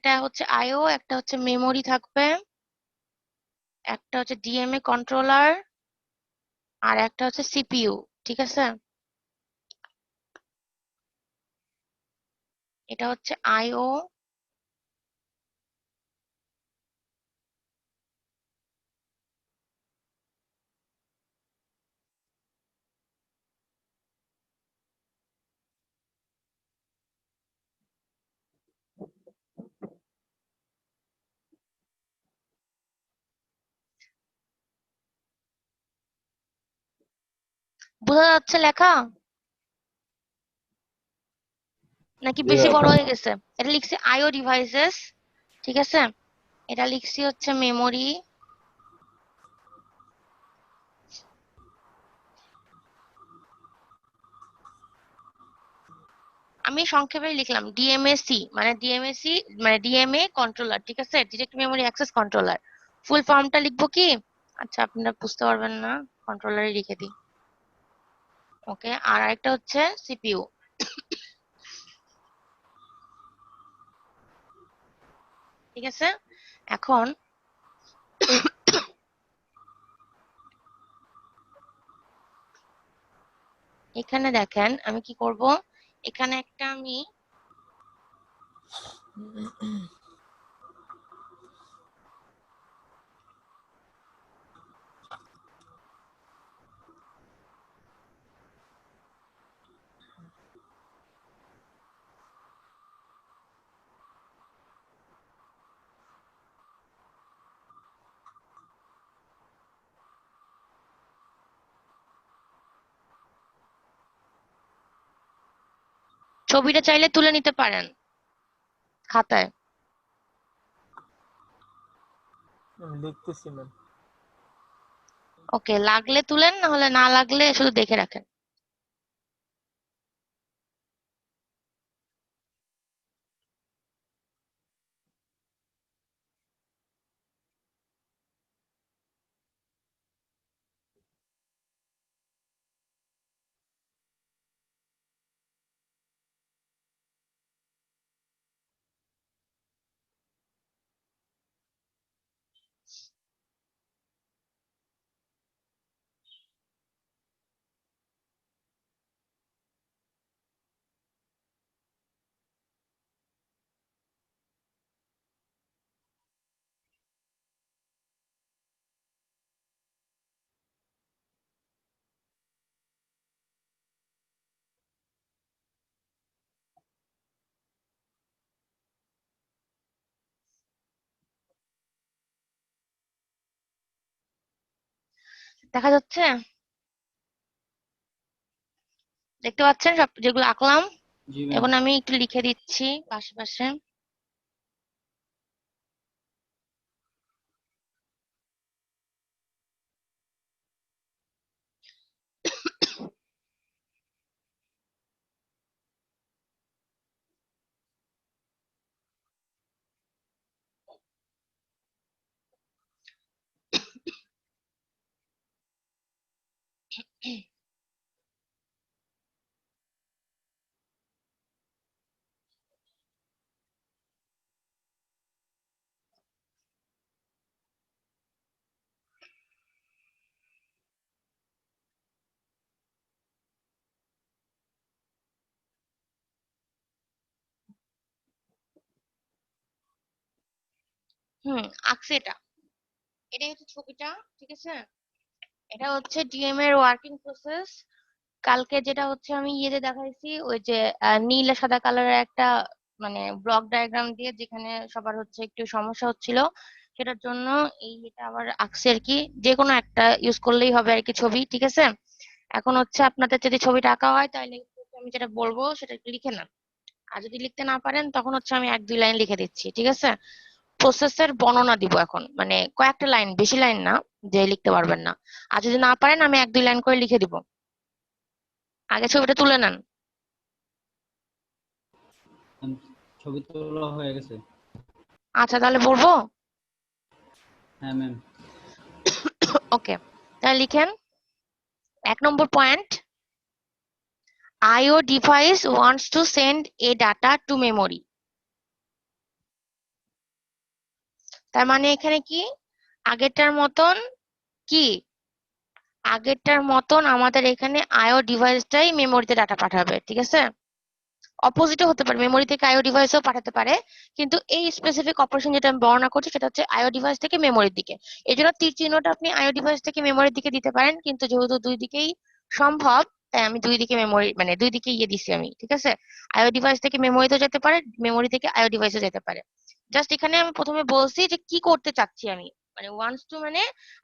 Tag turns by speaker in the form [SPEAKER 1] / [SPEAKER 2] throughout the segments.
[SPEAKER 1] একটা হচ্ছে আইও, একটা হচ্ছে মেমোরি থাকবে, একটা হচ্ছে ডিএমএ কন্ট্রোলার, আর একটা হচ্ছে সিপিইউ। ঠিক আছে, এটা হচ্ছে আইও, বোঝা যাচ্ছে লেখা নাকি
[SPEAKER 2] জি
[SPEAKER 1] বেশি
[SPEAKER 2] ম্যাম।
[SPEAKER 1] বড় হয়ে গেছে? এটা লিখছি আইও ডিভাইসেস, ঠিক আছে, এটা লিখছি হচ্ছে মেমোরি, আমি সংক্ষেপে লিখলাম ডিএমএসি, মানে ডিএমএসি মানে ডিএমএ কন্ট্রোলার। ঠিক আছে, ডিরেক্ট মেমোরি অ্যাক্সেস কন্ট্রোলার। ফুল ফর্মটা লিখবো কি? আচ্ছা, আপনারা বুঝতে পারবেন না, কন্ট্রোলারই লিখে দিই। ওকে, আর আরেকটা হচ্ছে সিপিইউ। ঠিক আছে, এখন এখানে দেখেন আমি কি করব, এখানে একটা আমি ছবিটা চাইলে তুলে নিতে পারেন খাতায়।
[SPEAKER 2] আমি লিখতেছি ম্যাম।
[SPEAKER 1] ওকে, লাগলে তুলেন, না হলে না লাগলে শুধু দেখে রাখেন। দেখা যাচ্ছে? দেখতে পাচ্ছেন সব যেগুলো আঁকলাম?
[SPEAKER 3] জি ম্যাম।
[SPEAKER 1] এখন আমি একটু লিখে দিচ্ছি পাশে পাশে। আঁকছি এটা, এটাই হচ্ছে ছবিটা। ঠিক আছে, এটা হচ্ছে ডিএম এর ওয়ার্কিং প্রসেস। কালকে যেটা হচ্ছে আমি ইয়েতে দেখাইছি, ওই যে নীল আর সাদা কালারের একটা মানে ব্লক ডায়াগ্রাম দিয়ে, যেখানে সবার হচ্ছে একটু সমস্যা হচ্ছিল, সেটার জন্য এই এটা আবার আঁকছি আর কি। যে কোনো একটা ইউজ করলেই হবে আর কি ছবি। ঠিক আছে, এখন হচ্ছে আপনাদের যদি ছবিটা আঁকা হয় তাহলে আমি যেটা বলবো সেটা একটু লিখে নেন। আর যদি লিখতে না পারেন তখন হচ্ছে আমি এক দুই লাইন লিখে দিচ্ছি। ঠিক আছে, প্রসেসের বর্ণনা দিব এখন, মানে কয়েকটা লাইন, বেশি লাইন না, যে লিখতে পারবেন না। আর যদি না পারেন আমি এক দুই লাইন করে লিখে দিব। আগে ছবিটা তুলে নেন।
[SPEAKER 3] ম্যাম, ছবি তোলা হয়ে গেছে।
[SPEAKER 1] আচ্ছা, তাহলে বলবো।
[SPEAKER 3] হ্যাঁ ম্যাম।
[SPEAKER 1] ওকে, তাহলে লিখেন 1 নম্বর point, IO device wants to send a data to memory. তার মানে এখানে কি আগেরটার মতন কি আগেরটার মতন আমাদের এখানে আইও ডিভাইসটাই মেমোরিতে ডাটা পাঠাবে, ঠিক আছে? অপোজিটও হতে পারে, মেমোরি থেকে আইও ডিভাইসেও পাঠাতে পারে, কিন্তু এই স্পেসিফিক অপারেশন যেটা আমি বর্ণনা করছি সেটা হচ্ছে আইও ডিভাইস থেকে মেমোরির দিকে। এই জন্য তীর চিহ্নটা আপনি আইও ডিভাইস থেকে মেমোরির দিকে দিতে পারেন, কিন্তু যেহেতু দুই দিকেই সম্ভব তাই আমি দুই দিকে মেমোরি মানে দুই দিকে দিছি আমি, ঠিক আছে? আইও ডিভাইস থেকে মেমোরিতেও যেতে পারে, মেমোরি থেকে আইও ডিভাইসে যেতে পারে। জাস্ট এখানে আমি প্রথমে বলছি যে কি করতে চাচ্ছি আমি, মানে ওয়ান্স টু মানে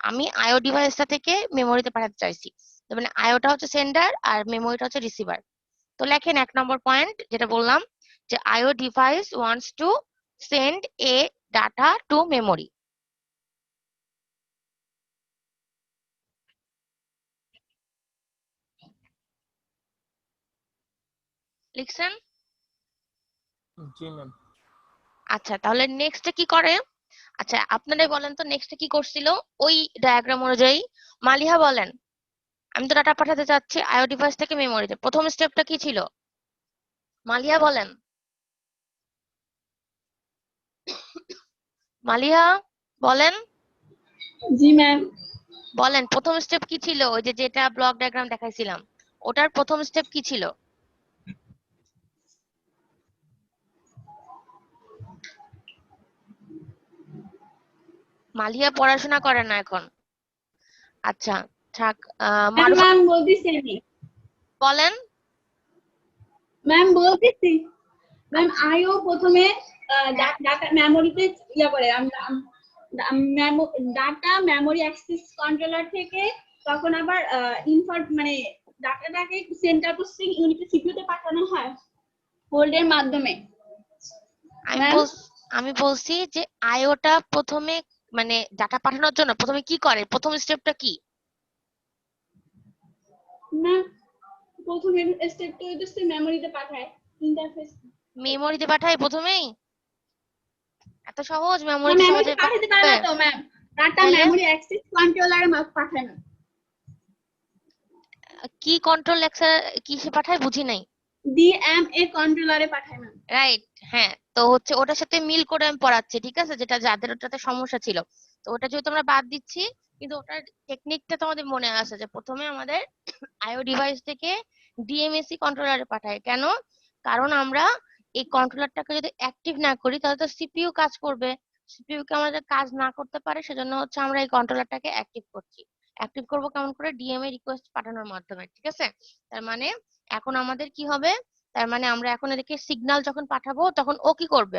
[SPEAKER 1] আমি আইও ডিভাইসটা থেকে মেমোরিতে পাঠাতে চাইছি। তো মানে আইওটা হচ্ছে সেন্ডার আর মেমোরিটা হচ্ছে রিসিভার। তো লেখেন 1 নম্বর পয়েন্ট যেটা বললাম যে IO device wants to send a data to memory. লিখছেন?
[SPEAKER 2] জি ম্যাম।
[SPEAKER 1] আচ্ছা, তাহলে নেক্সটে কি করে? আচ্ছা, আপনারাই বলেন তো নেক্সটে কি করছিল ওই ডায়াগ্রাম অনুযায়ী। মালিহা বলেন, আমি তো ডাটা পাঠাতে চাচ্ছি IO ডিভাইস থেকে মেমোরিতে, প্রথম স্টেপটা কি ছিল? মালিহা বলেন। মালিহা বলেন।
[SPEAKER 4] জি ম্যাম।
[SPEAKER 1] বলেন প্রথম স্টেপ কি ছিল? ওই যে যেটা ব্লক ডায়াগ্রাম দেখাইছিলাম ওটার প্রথম স্টেপ কি ছিল? মালিয়া পড়াশোনা করে না এখন। আচ্ছা থাক। মারুফ
[SPEAKER 4] ম্যাম বলতেছি আমি।
[SPEAKER 1] বলেন।
[SPEAKER 4] ম্যাম বলতেছি। ম্যাম আইও প্রথমে ডাটা মেমোরিতে ইয়া করে ডাটা মেমোরি অ্যাক্সেস কন্ট্রোলার থেকে তখন আবার মানে ডাটাটাকে সেন্ট্রাল প্রসেসিং ইউনিটে সিপিইউতে পাঠানো হয় হোল্ডের মাধ্যমে।
[SPEAKER 1] আমি বলছি যে আইওটা প্রথমে মানে ডাটা পাঠানোর জন্য প্রথমে কি করে, প্রথম স্টেপটা কি?
[SPEAKER 4] না, প্রথমে স্টেপটা হচ্ছে মেমোরিতে পাঠায় ইন্টারফেস।
[SPEAKER 1] মেমোরিতে পাঠায় প্রথমেই? এত সহজ
[SPEAKER 4] না,
[SPEAKER 1] মেমোরিতে
[SPEAKER 4] মেমোরিতে
[SPEAKER 1] সহজে
[SPEAKER 4] পাঠাতে পারে না তো ম্যাম, ডাটা
[SPEAKER 1] তাহলে
[SPEAKER 4] মেমোরি অ্যাক্সেস কন্ট্রোলারে পাঠায় না।
[SPEAKER 1] কি কন্ট্রোল কিসে পাঠায় বুঝি নাই।
[SPEAKER 4] ডিএমএ কন্ট্রোলারে পাঠায় না।
[SPEAKER 1] রাইট, হ্যাঁ। তো হচ্ছে ওটার সাথে মিল করে আমি পড়াচ্ছি, ঠিক আছে? যেটা যাদের ওটাতে সমস্যা ছিল, তো ওটা যেহেতু আমরা বাদ দিচ্ছি, কিন্তু ওটার টেকনিকটা তোমাদের মনে আছে যে প্রথমে আমাদের আইও ডিভাইস থেকে ডিএমএসি কন্ট্রোলারে পাঠায়। কেন? কারণ আমরা এই কন্ট্রোলারটাকে যদি অ্যাক্টিভ না করি তাহলে তো সিপিইউ কাজ করবে, সিপিইউ কে আমাদের কাজ না করতে পারে, সেজন্য হচ্ছে আমরা এই কন্ট্রোলারটাকে অ্যাক্টিভ করছি। অ্যাক্টিভ করব কেমন করে? ডিএমএ রিকোয়েস্ট পাঠানোর মাধ্যমে, ঠিক আছে? তার মানে এখন আমাদের কি হবে? তার মানে আমরা এখন এদিকে সিগন্যাল যখন পাঠাবো তখন ও কি করবে?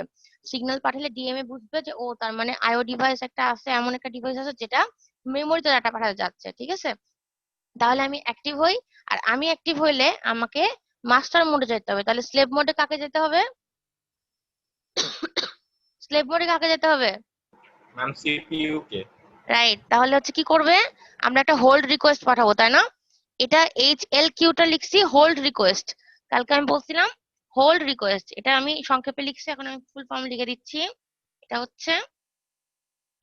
[SPEAKER 1] সিগন্যাল পাঠালে ডিএমএ বুঝবে যে ও তার মানে আইও ডিভাইস একটা আছে, এমন একটা ডিভাইস আছে যেটা মেমোরিতে ডাটা পাঠাতে যাচ্ছে, ঠিক আছে? তাহলে আমি অ্যাক্টিভ হই, আর আমি অ্যাক্টিভ হইলে আমাকে মাস্টার মোডে যেতে হবে। তাহলে স্লেভ মোডে কাকে যেতে হবে? স্লেভ মোডে কাকে যেতে হবে?
[SPEAKER 5] ম্যাম সিপিইউ কে।
[SPEAKER 1] রাইট, তাহলে হচ্ছে কি করবে? আমরা একটা হোল্ড রিকোয়েস্ট পাঠাবো, তাই না? এটা HLQটা লিখছি হোল্ড রিকোয়েস্ট। কালকে আমি বলছিলাম হোল্ড রিকোয়েস্ট, এটা আমি সংক্ষেপে লিখছি, এখন আমি ফুল ফর্ম লিখে দিচ্ছি। এটা হচ্ছে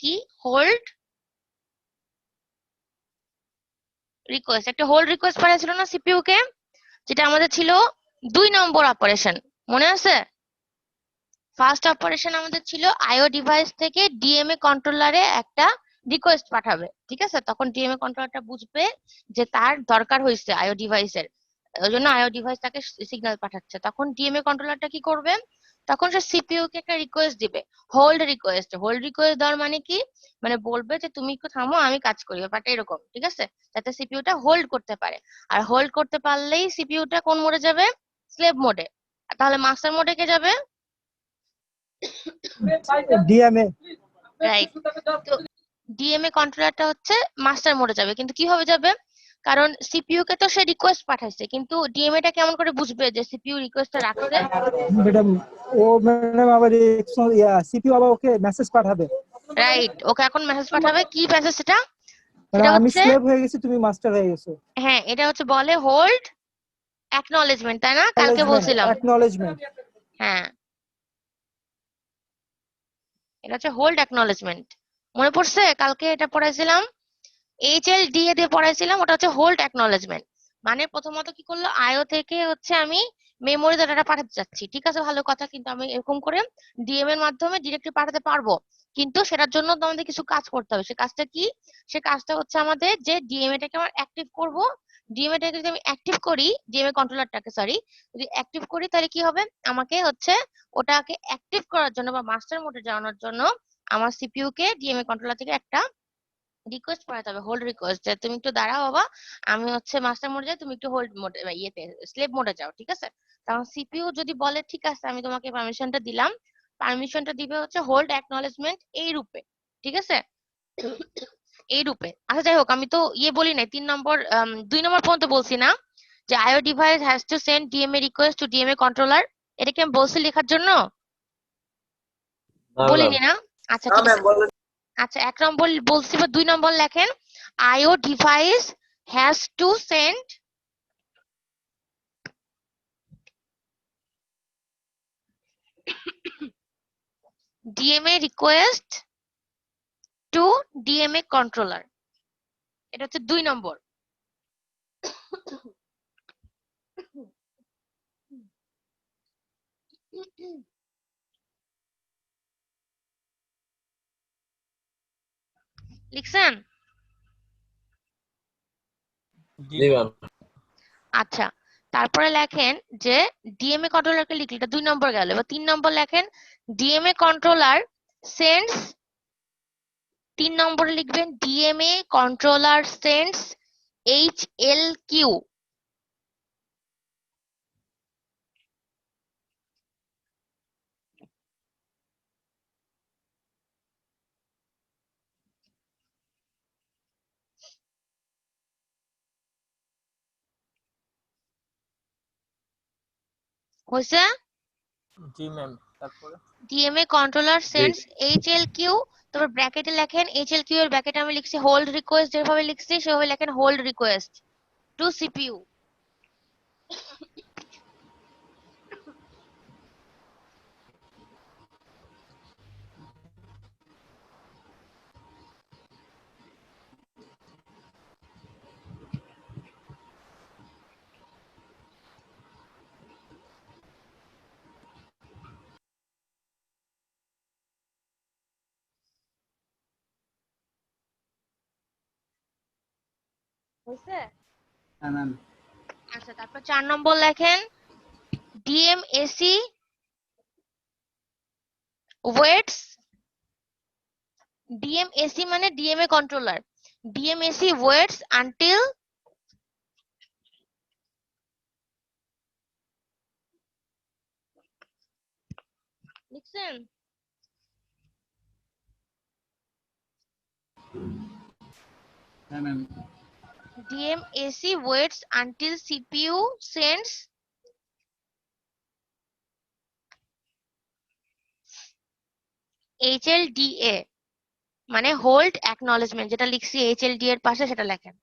[SPEAKER 1] কি? Hold request. একটা হোল্ড রিকোয়েস্ট পাঠাইছিল না সিপিইউ কে, যেটা আমাদের ছিল 2 নম্বর অপারেশন, মনে আছে? ফার্স্ট অপারেশন আমাদের ছিল আইও ডিভাইস থেকে ডিএমএ কন্ট্রোলারে একটা রিকোয়েস্ট পাঠাবে, ঠিক আছে? তখন ডিএমএ কন্ট্রোলারটা বুঝবে যে তার দরকার হয়েছে আইও ডিভাইসের, ওই জন্য আইও ডিভাইস তাকে সিগন্যাল পাঠাচ্ছে। তখন ডিএমএ কন্ট্রোলারটা কি করবে? তখন সে সিপিইউ কে একটা রিকোয়েস্ট দিবে, হোল্ড রিকোয়েস্ট। হোল্ড রিকোয়েস্ট দেওয়ার মানে কি? মানে বলবে যে তুমি একটু থামো, আমি কাজ করি, ব্যাপারটা এরকম, ঠিক আছে? যাতে সিপিইউটা হোল্ড করতে পারে। আর হোল্ড করতে পারলেই সিপিইউটা কোন মোডে যাবে? স্লেভ মোডে। তাহলে মাস্টার মোডে কে যাবে?
[SPEAKER 6] ডিএমএ।
[SPEAKER 1] রাইট, তো ডিএমএ কন্ট্রোলারটা হচ্ছে মাস্টার মোডে যাবে, কিন্তু কিভাবে যাবে? কারণ সিপিইউ কে তো সে রিকোয়েস্ট পাঠাইছে, কিন্তু ডিএমএ টা কেমন করে বুঝবে যে সিপিইউ রিকোয়েস্টটা রাখছে?
[SPEAKER 6] ম্যাডাম ও ম্যাডাম আবার সিপিইউ আবার ওকে মেসেজ পাঠাবে।
[SPEAKER 1] রাইট, ওকে এখন মেসেজ পাঠাবে। কি মেসেজ এটা?
[SPEAKER 6] মানে
[SPEAKER 1] সেটা
[SPEAKER 6] আমি
[SPEAKER 1] হচ্ছে,
[SPEAKER 6] স্লেভ হয়ে গেছি, তুমি মাস্টার হয়ে গেছো।
[SPEAKER 1] হ্যাঁ, এটা হচ্ছে বলে হোল্ড অ্যাকনলেজমেন্ট, তাই না? কালকে বলছিলাম।
[SPEAKER 6] অ্যাকনলেজমেন্ট।
[SPEAKER 1] হ্যাঁ, এটা হচ্ছে হোল্ড অ্যাকনলেজমেন্ট। মনে পড়ছে? কালকে এটা পড়াইছিলাম, HLDA দিয়ে পড়াইছিলাম, ওটা হচ্ছে হোল্ড অ্যাকনলেজমেন্ট। মানে প্রথমত কি করলো, আইও থেকে হচ্ছে আমি মেমোরিতে ডাটা পাঠাতে যাচ্ছি, ঠিক আছে, ভালো কথা, কিন্তু আমি এরকম করে ডিএম এর মাধ্যমে ডিরেক্টলি পাঠাতে পারবো, কিন্তু সেটার জন্য তোমাদের কিছু কাজ করতে হবে। সে কাজটা কি? সে কাজটা হচ্ছে আমাদের যে ডিএমএ টাকে আমরা অ্যাক্টিভ করব। ডিএমএ টাকে যদি আমি অ্যাক্টিভ করি, ডিএমএ কন্ট্রোলারটাকে সরি, যদি অ্যাক্টিভ করি তাহলে কি হবে? আমাকে হচ্ছে ওটাকে অ্যাক্টিভ করার জন্য বা মাস্টার মোডে যাওয়ানোর জন্য আমার সিপিইউ কে ডিএমএ কন্ট্রোলার থেকে একটা রিকোয়েস্ট পাঠাতে হবে, হোল্ড রিকোয়েস্ট, যে তুমি একটু দাঁড়াও বাবা, আমি হচ্ছে মাস্টার মোডে যাই, তুমি একটু হোল্ড মোডে ইয়েতে স্লেভ মোডে যাও, ঠিক আছে? তখন সিপিইউ যদি বলে ঠিক আছে আমি তোমাকে পারমিশনটা দিলাম, পারমিশনটা দিবে হচ্ছে হোল্ড অ্যাকনলেজমেন্ট এই রূপে, ঠিক আছে? এই রূপে। আচ্ছা যাই হোক, আমি তো বলি নাই 3 নম্বর 2 নম্বর পর্যন্ত বলছি না, যে IO device has to send DMA request to DMA controller. এটা কি আমি বলছি লেখার জন্য? বলিনি না? আচ্ছা ঠিক আছে। আচ্ছা 1 নম্বর বলছি, বা 2 নম্বর লেখেন, IO device has to send DMA request to DMA controller. এটা হচ্ছে 2 নম্বর। লিখছেন?
[SPEAKER 2] জি ম্যাম।
[SPEAKER 1] আচ্ছা তারপরে লেখেন যে ডিএমএ কন্ট্রোলারকে লিখলে এটা 2 নম্বর গেল। এবার 3 নম্বর লেখেন, ডিএমএ কন্ট্রোলার সেন্ডস, 3 নম্বরে লিখবেন ডিএমএ কন্ট্রোলার সেন্ডস এইচএলকিউ। হয়েছে?
[SPEAKER 2] জি ম্যাম। তারপরে
[SPEAKER 1] ডিএমএ কন্ট্রোলার সেন্ডস এইচএলকিউ, তারপর ব্র্যাকেটে লেখেন এইচএলকিউ এর ব্র্যাকেটে আমি লিখছি হোল্ড রিকোয়েস্ট, যেভাবে লিখছি সেভাবে লেখেন হোল্ড রিকোয়েস্ট টু সিপিইউ। হয়েছে?
[SPEAKER 3] হ্যাঁ ম্যাম।
[SPEAKER 1] আচ্ছা তারপর 4 নম্বর লেখেন ডিএমএসি ওয়েটস, ডিএমএসি মানে DMA controller, DMAC waits until লিখছেন?
[SPEAKER 3] হ্যাঁ ma'am.
[SPEAKER 1] DMAC waits until CPU sends HLDA, মানে হোল্ড অ্যাকনলেজমেন্ট, যেটা লিখছি এইচএলডি এর পাশে সেটা লেখেন।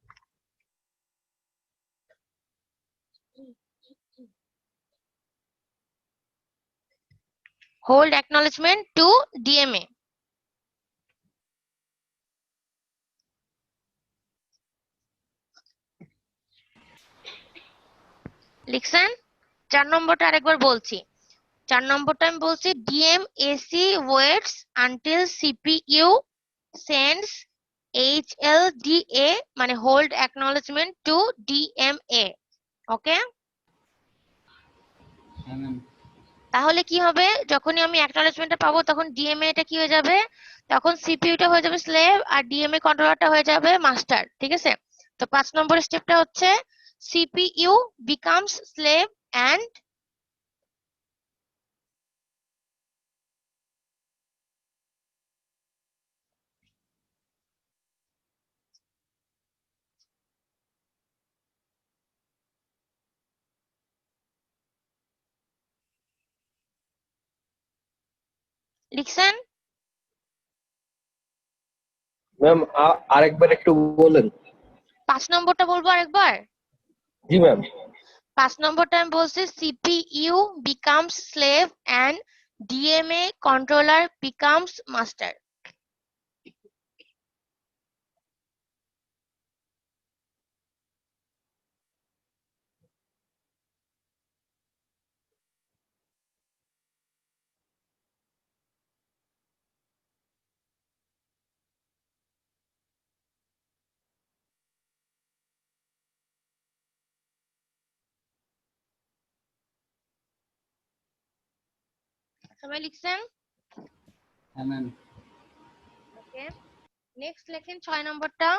[SPEAKER 1] হোল্ড অ্যাকনলেজমেন্ট টু ডিএমএ লিখছেন? 4 নম্বরটা আরেকবার বলছি। 4 নম্বরটা আমি বলছি ডিএমএসি waits until CPU sends HLDA, মানে হোল্ড অ্যাকনলেজমেন্ট টু ডিএমএ। ওকে?
[SPEAKER 3] হ্যাঁ ম্যাম।
[SPEAKER 1] তাহলে কি হবে, যখনই আমি অ্যাকনলেজমেন্টটা পাবো তখন ডিএমএ টা কি হয়ে যাবে, তখন সিপিইউটা হয়ে যাবে স্লেভ আর ডিএমএ কন্ট্রোলারটা হয়ে যাবে মাস্টার, ঠিক আছে? তো 5 নম্বর স্টেপটা হচ্ছে সিপিইউ বিকামস স্লেভ অ্যান্ড লিখছেন?
[SPEAKER 7] ম্যাম আরেকবার একটু বলেন।
[SPEAKER 1] 5 নম্বরটা বলবো আরেকবার।
[SPEAKER 7] জি ম্যাম।
[SPEAKER 1] 5 নম্বরটা আমি বলছি CPU becomes slave and DMA controller becomes master. সবাই লিখছেন?
[SPEAKER 3] হ্যাঁ ম্যাম
[SPEAKER 1] ওকে, নেক্সট লেখেন 6 নম্বরটা।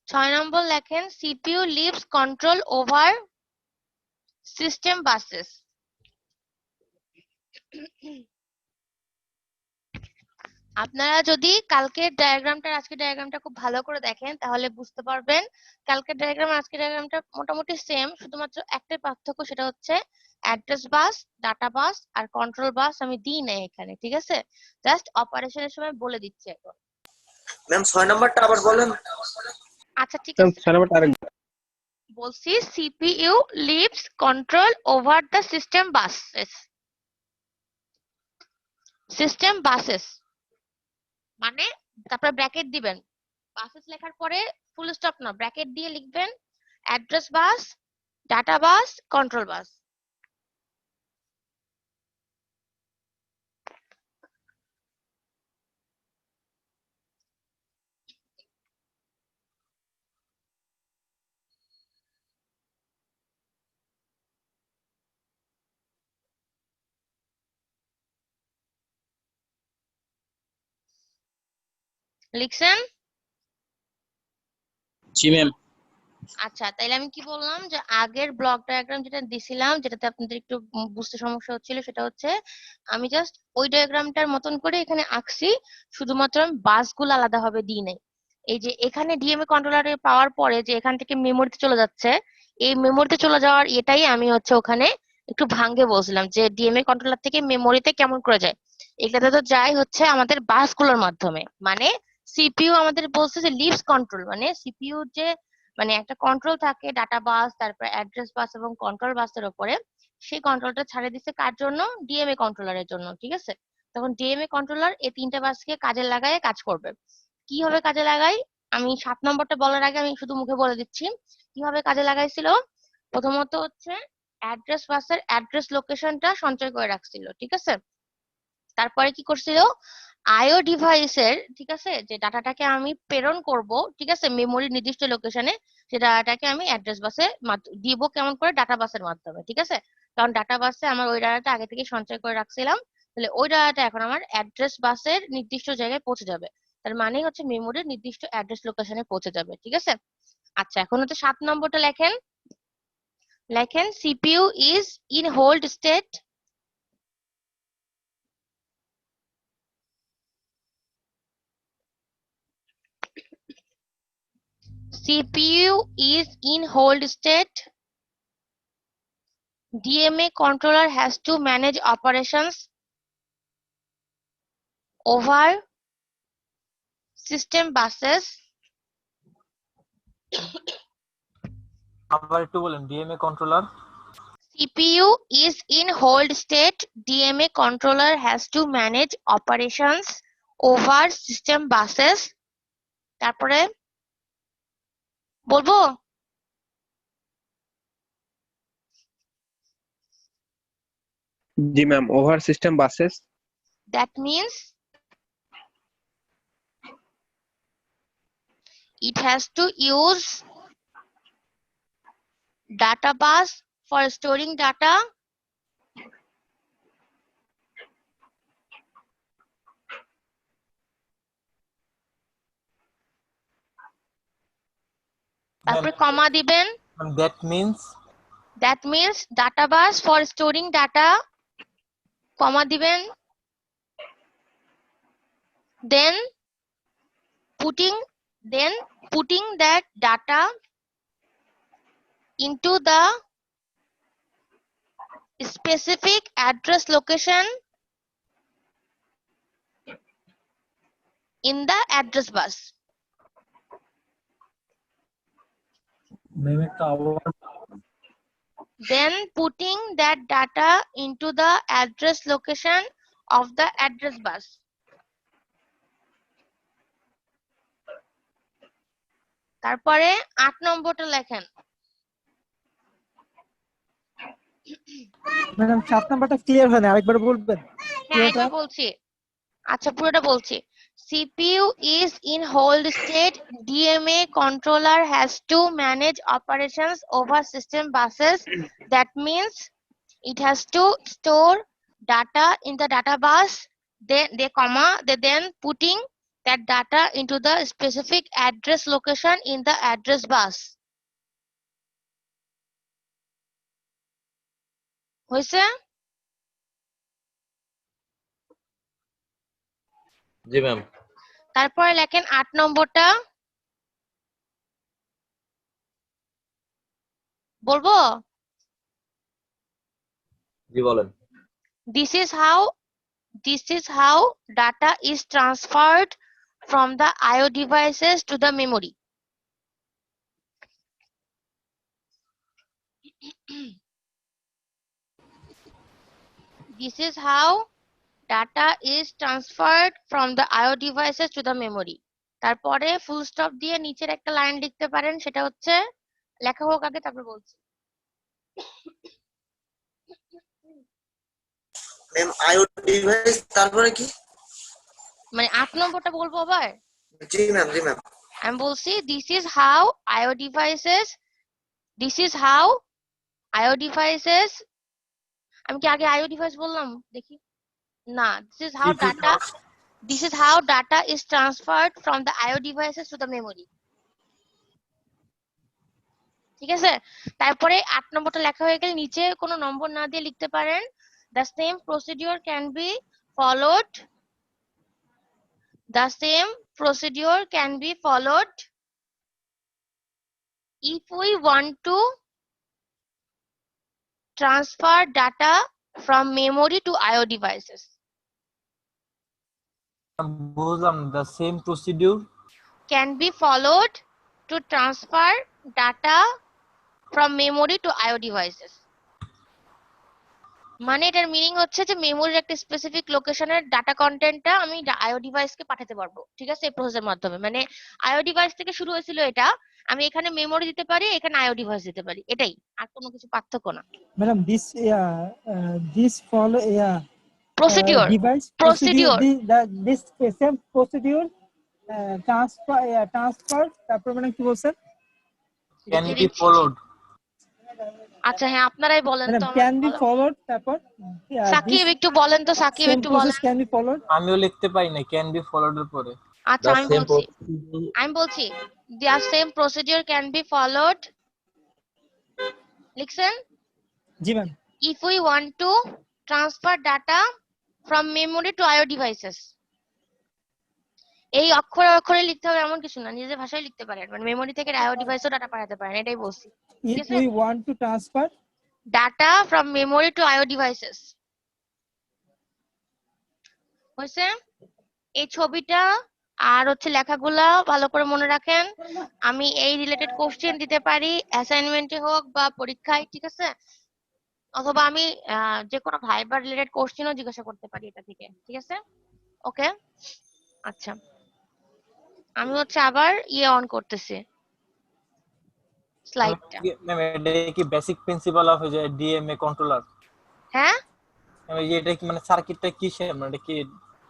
[SPEAKER 1] 6 নম্বর লেখেন CPU leaves control over system buses. আপনারা যদি কালকের ডায়াগ্রামটা আজকের ডায়াগ্রামটা খুব ভালো করে দেখেন তাহলে বুঝতে পারবেন কালকের ডায়াগ্রাম আজকের ডায়াগ্রামটা মোটামুটি সেম, শুধুমাত্র একটাই পার্থক্য, সেটা হচ্ছে অ্যাড্রেস বাস, ডাটা বাস আর কন্ট্রোল বাস আমি দিই নাই এখানে, ঠিক আছে? জাস্ট অপারেশনের সময় বলে দিচ্ছি এখন।
[SPEAKER 8] ম্যাম 6 নাম্বারটা আবার বলেন।
[SPEAKER 1] আচ্ছা ঠিক
[SPEAKER 7] ম্যাম
[SPEAKER 1] আছে,
[SPEAKER 7] 6 নাম্বারটা আরেকবার।
[SPEAKER 1] বলছি CPU leaves control over the system buses. System buses মানে তারপরে ব্র্যাকেট দিবেন, বাসেস লেখার পরে ফুল স্টপ না, ব্র্যাকেট দিয়ে লিখবেন অ্যাড্রেস বাস, ডাটা বাস, কন্ট্রোল বাস। লিখছেন?
[SPEAKER 2] জি ম্যাম।
[SPEAKER 1] আচ্ছা, তাইলে আমি কি বললাম যে আগের ব্লক ডায়াগ্রাম যেটা দিছিলাম, যেটাতে আপনাদের একটু বুঝতে সমস্যা হচ্ছিল, সেটা হচ্ছে আমি জাস্ট ওই ডায়াগ্রামটার মতন করে এখানে আঁকছি, শুধুমাত্র আমি বাসগুলো আলাদাভাবে দিই নাই। এই যে এখানে ডিএমএ কন্ট্রোলারে পাওয়ার পরে যে এখান থেকে মেমোরিতে চলে যাচ্ছে, এই মেমোরিতে চলে যাওয়ার এটাই আমি হচ্ছে ওখানে একটু ভাঙ্গে বলছিলাম যে ডিএমএ কন্ট্রোলার থেকে মেমোরিতে কেমন করে যায়। এটাতে তো যাই হচ্ছে আমাদের বাসগুলোর মাধ্যমে, মানে সিপিইউ আমাদের বলছে যে লিভস কন্ট্রোল, মানে সিপিইউ যে মানে একটা কন্ট্রোল থাকে ডাটা বাস, তারপর অ্যাড্রেস বাস এবং কন্ট্রোল বাসের উপরে, সেই কন্ট্রোলটা ছাড়ে দিচ্ছে কার জন্য? ডিএমএ কন্ট্রোলারের জন্য, ঠিক আছে? তখন ডিএমএ কন্ট্রোলার এই তিনটা বাসকে কাজে লাগায় কাজ করবে। কিভাবে কাজে লাগাই আমি 7 নম্বরটা বলার আগে আমি শুধু মুখে বলে দিচ্ছি কিভাবে কাজে লাগাইছিল। প্রথমত হচ্ছে অ্যাড্রেস বাসের অ্যাড্রেস লোকেশনটা সঞ্চয় করে রাখছিল, ঠিক আছে? তারপরে কি করছিল, আইও ডিভাইসের, ঠিক আছে, যে ডাটাটাকে আমি প্রেরণ করব, ঠিক আছে, মেমোরির নির্দিষ্ট লোকেশনে, সে ডাটাটাকে আমি অ্যাড্রেস বাসে দিব, কেমন করে? ডাটা বাসের মাধ্যমে, ঠিক আছে? কারণ ডাটা বাসে আমার ওই ডাটাটা আগে থেকে সঞ্চয় করে রাখছিলাম, তাহলে ওই ডাটাটা এখন আমার অ্যাড্রেস বাসের নির্দিষ্ট জায়গায় পৌঁছে যাবে, তার মানে হচ্ছে মেমোরির নির্দিষ্ট অ্যাড্রেস লোকেশনে পৌঁছে যাবে, ঠিক আছে? আচ্ছা, এখন হচ্ছে 7 নম্বরটা লেখেন। লেখেন CPU is in hold state, CPU is in hold state. DMA controller has to manage operations over system buses.
[SPEAKER 2] আবার একটু বলেন, DMA controller.
[SPEAKER 1] CPU is in hold state. DMA controller has to manage operations over system buses. তারপরে বলবো?
[SPEAKER 7] জি ma'am, over system buses.
[SPEAKER 1] That means it has to use data bus for storing data, তারপরে কমা দিবেন।
[SPEAKER 2] That
[SPEAKER 1] that
[SPEAKER 2] means
[SPEAKER 1] means data bus for storing data, কমা দিবেন, then putting that data into the specific address location in the address bus.
[SPEAKER 3] Ma'am একটা আবার
[SPEAKER 1] Then putting that data into the address location of the address bus. তারপরে 8 নম্বরটা লেখেন।
[SPEAKER 6] Madam 7 নাম্বারটা clear হয় না, আরেকবার বলবেন?
[SPEAKER 1] হ্যাঁ, একবার বলছি। আচ্ছা, পুরোটা বলছি। CPU is in hold state. DMA controller has to manage operations over system buses. That means it has to store data in the data bus. They then putting that data into the specific address location in the address bus. হয়েছে?
[SPEAKER 8] জি ma'am.
[SPEAKER 1] তারপরে লেখেন 8 নম্বরটা। বলবো?
[SPEAKER 8] জি বলেন।
[SPEAKER 1] This is how data is transferred from the IO devices to the memory. This is how data is transferred from the IO devices to the memory. তারপরে full stop দিয়ে নিচের একটা লাইন লিখতে পারেন, সেটা হচ্ছে লেখা হোক আগে তারপর বলছি।
[SPEAKER 8] ম্যাম আইও ডিভাইস তারপরে কি?
[SPEAKER 1] মানে 8 নম্বরটা বলবো আবার?
[SPEAKER 8] জি ম্যাম, জি ম্যাম।
[SPEAKER 1] আমি বলছি this is how IO devices আমি কি আগে IO ডিভাইস বললাম দেখি? না, this is how data is transferred from the IO devices to the memory. ঠিক আছে? তারপরে 8 নম্বরটা লেখা হয়ে গেলে নিচে কোনো নম্বর না দিয়ে লিখতে পারেন the same procedure can be followed if we want to transfer data from memory to IO devices.
[SPEAKER 2] বুঝলাম, the same procedure
[SPEAKER 1] Can be followed to transfer data from memory to IO devices. মানে এটার meaning হচ্ছে যে মেমোরির একটা specific লোকেশনের data কন্টেন্টটা আমি IO ডিভাইসকে পাঠাতে পারবো, ঠিক আছে, এই প্রসেসের মাধ্যমে। মানে IO ডিভাইস থেকে শুরু হয়েছিল এটা, আমি এখানে মেমোরি দিতে পারি, এখানে IO ডিভাইস দিতে পারি, এটাই, আর কোনো কিছু পার্থক্য না।
[SPEAKER 6] Madam, this follow
[SPEAKER 1] Procedure.
[SPEAKER 6] device
[SPEAKER 1] Procedure.
[SPEAKER 6] this same procedure transfer তারপর মানে কি বলছেন?
[SPEAKER 2] can be followed.
[SPEAKER 1] আচ্ছা হ্যাঁ, আপনারাই বলেন
[SPEAKER 6] Madam,
[SPEAKER 1] তো।
[SPEAKER 6] can be followed তারপর
[SPEAKER 1] সাকিব একটু বলেন তো, সাকিব
[SPEAKER 6] same
[SPEAKER 1] একটু
[SPEAKER 6] process
[SPEAKER 1] বলেন।
[SPEAKER 6] can be followed.
[SPEAKER 2] আমিও লিখতে পাই না can be followed এর পরে।
[SPEAKER 1] আচ্ছা আমি বলছি the same procedure can be followed, লিখছেন?
[SPEAKER 6] জি ma'am.
[SPEAKER 1] If we want to transfer data from memory to IO devices. এই অক্ষরে অক্ষরে লিখতে হবে এমন কিছু না, নিজের ভাষায় লিখতে পারেন, মানে মেমোরি থেকে IO ডিভাইসে ডাটা পাঠাতে পারেন, এটাই বলছি। ঠিক
[SPEAKER 6] If
[SPEAKER 1] আছে?
[SPEAKER 6] we want to transfer
[SPEAKER 1] data from memory to IO devices. হয়েছে? এই ছবিটা আর হচ্ছে লেখাগুলা ভালো করে মনে রাখেন। আমি এই রিলেটেড কোশ্চেন দিতে পারি অ্যাসাইনমেন্টে হোক বা পরীক্ষায়, ঠিক আছে, অথবা আমি যে কোনো ভাইবার রিলেটেড কোশ্চেনও জিজ্ঞাসা করতে পারি এটা থেকে, ঠিক আছে? ওকে, আচ্ছা আমি হচ্ছে আবার অন করতেছি স্লাইডটা।
[SPEAKER 2] ম্যাম এটা কি basic principal of DMA controller?
[SPEAKER 1] হ্যাঁ,
[SPEAKER 2] এটা কি মানে সার্কিটটা কি মানে এটা কি